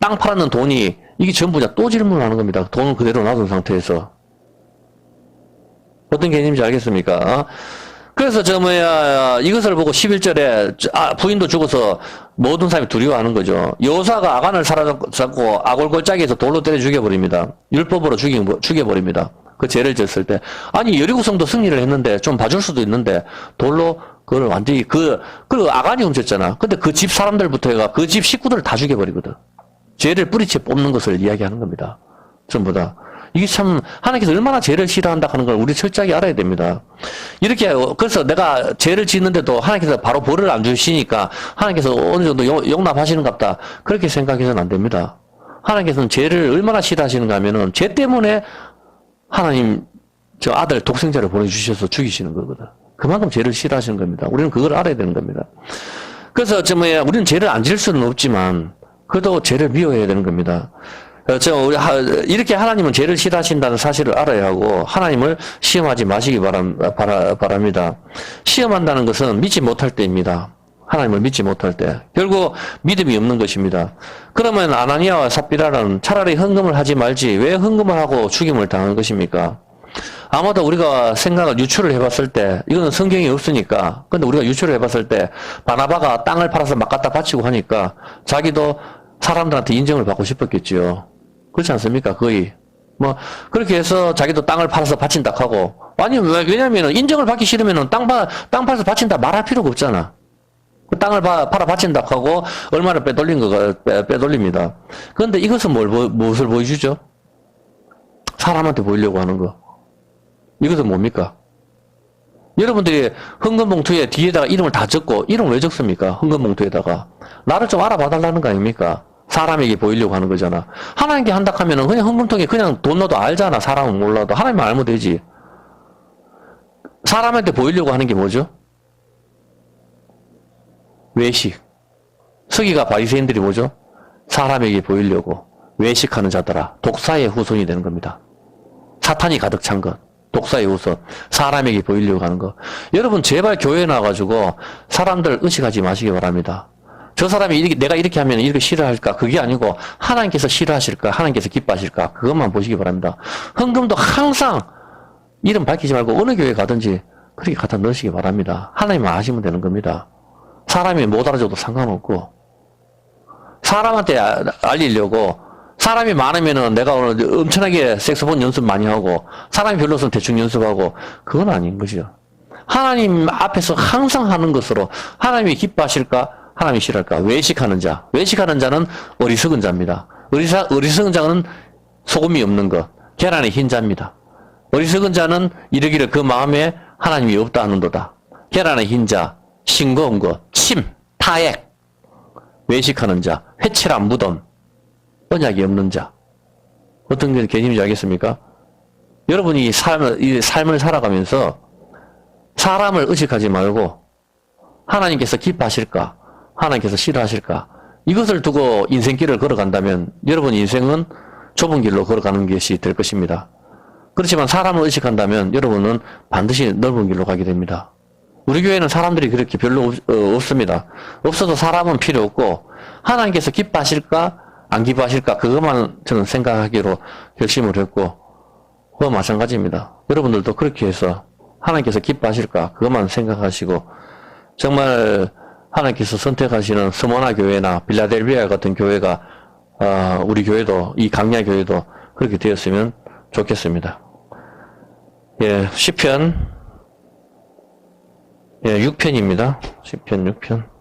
땅 팔았는 돈이 이게 전부냐 또 질문하는 겁니다. 돈을 그대로 놔둔 상태에서. 어떤 개념인지 알겠습니까? 그래서 이것을 보고 11절에 부인도 죽어서 모든 사람이 두려워하는 거죠. 여호사가 아간을 사로잡고 아골골짜기에서 돌로 때려 죽여버립니다. 율법으로 죽여버립니다. 그 죄를 졌을 때. 아니 여리고성도 승리를 했는데 좀 봐줄 수도 있는데 돌로 그걸 완전히 그리고 아간이 훔쳤잖아. 근데 그 집 사람들부터 해가 그 집 식구들을 다 죽여버리거든. 죄를 뿌리채 뽑는 것을 이야기하는 겁니다. 전부 다. 이게 참 하나님께서 얼마나 죄를 싫어한다 하는 걸 우리 철저하게 알아야 됩니다. 이렇게 그래서 내가 죄를 짓는데도 하나님께서 바로 벌을 안 주시니까 하나님께서 어느 정도 용납하시는 것 같다. 그렇게 생각해서는 안 됩니다. 하나님께서는 죄를 얼마나 싫어하시는가 하면은 죄 때문에 하나님 아들 독생자를 보내주셔서 죽이시는 거거든. 그만큼 죄를 싫어하시는 겁니다. 우리는 그걸 알아야 되는 겁니다. 그래서 우리는 죄를 안 지을 수는 없지만 그래도 죄를 미워해야 되는 겁니다. 이렇게 하나님은 죄를 싫어하신다는 사실을 알아야 하고 하나님을 시험하지 마시기 바랍니다. 시험한다는 것은 믿지 못할 때입니다. 하나님을 믿지 못할 때. 결국 믿음이 없는 것입니다. 그러면 아나니아와 삽비라는 차라리 헌금을 하지 말지 왜 헌금을 하고 죽임을 당한 것입니까? 아마도 우리가 생각을 유추를 해봤을 때 이거는 성경이 없으니까 근데 우리가 유추를 해봤을 때 바나바가 땅을 팔아서 막 갖다 바치고 하니까 자기도 사람들한테 인정을 받고 싶었겠지요. 그렇지 않습니까? 거의 그렇게 해서 자기도 땅을 팔아서 바친다 하고 아니 왜냐면은 인정을 받기 싫으면은 땅 팔아서 바친다 말할 필요가 없잖아. 그 땅을 팔아 바친다 하고 얼마를 빼돌린 거가 빼돌립니다. 그런데 이것은 무엇을 보여주죠? 사람한테 보이려고 하는 거. 이것은 뭡니까? 여러분들이 헌금봉투에 뒤에다가 이름을 다 적고 이름을 왜 적습니까? 헌금봉투에다가 나를 좀 알아봐 달라는 거 아닙니까? 사람에게 보이려고 하는 거잖아. 하나님께 한다 하면은 그냥 흥분통에 그냥 돈 넣어도 알잖아. 사람은 몰라도. 하나님만 알면 되지. 사람한테 보이려고 하는 게 뭐죠? 외식. 서기가 바리새인들이 뭐죠? 사람에게 보이려고 외식하는 자들아. 독사의 후손이 되는 겁니다. 사탄이 가득 찬 것. 독사의 후손. 사람에게 보이려고 하는 것. 여러분 제발 교회에 나와가지고 사람들 의식하지 마시기 바랍니다. 저 사람이 내가 이렇게 하면 이렇게 싫어할까? 그게 아니고 하나님께서 싫어하실까? 하나님께서 기뻐하실까? 그것만 보시기 바랍니다. 헌금도 항상 이름 밝히지 말고 어느 교회 가든지 그렇게 갖다 넣으시기 바랍니다. 하나님만 아시면 되는 겁니다. 사람이 못 알아줘도 상관없고 사람한테 알리려고 사람이 많으면은 내가 오늘 엄청나게 색소폰 연습 많이 하고 사람이 별로 없으면 대충 연습하고 그건 아닌 거죠. 하나님 앞에서 항상 하는 것으로 하나님이 기뻐하실까? 하나님이 싫어할까? 외식하는 자. 외식하는 자는 어리석은 자입니다. 어리석은 자는 소금이 없는 것. 계란의 흰자입니다. 어리석은 자는 이르기를 그 마음에 하나님이 없다 하는도다. 계란의 흰자, 싱거운 것, 침, 타액. 외식하는 자, 회칠한 무덤, 언약이 없는 자. 어떤 게 개념인지 알겠습니까? 여러분이 이 삶을 살아가면서 사람을 의식하지 말고 하나님께서 기뻐하실까? 하나님께서 싫어하실까? 이것을 두고 인생길을 걸어간다면 여러분 인생은 좁은 길로 걸어가는 것이 될 것입니다. 그렇지만 사람을 의식한다면 여러분은 반드시 넓은 길로 가게 됩니다. 우리 교회는 사람들이 그렇게 별로 없습니다. 없어도 사람은 필요 없고 하나님께서 기뻐하실까 안 기뻐하실까 그것만 저는 생각하기로 결심을 했고 그거 마찬가지입니다. 여러분들도 그렇게 해서 하나님께서 기뻐하실까 그것만 생각하시고 정말 하나님께서 선택하시는 스모나 교회나 빌라델비아 같은 교회가 우리 교회도 이 강야 교회도 그렇게 되었으면 좋겠습니다. 예, 시편 6편입니다. 시편 6편.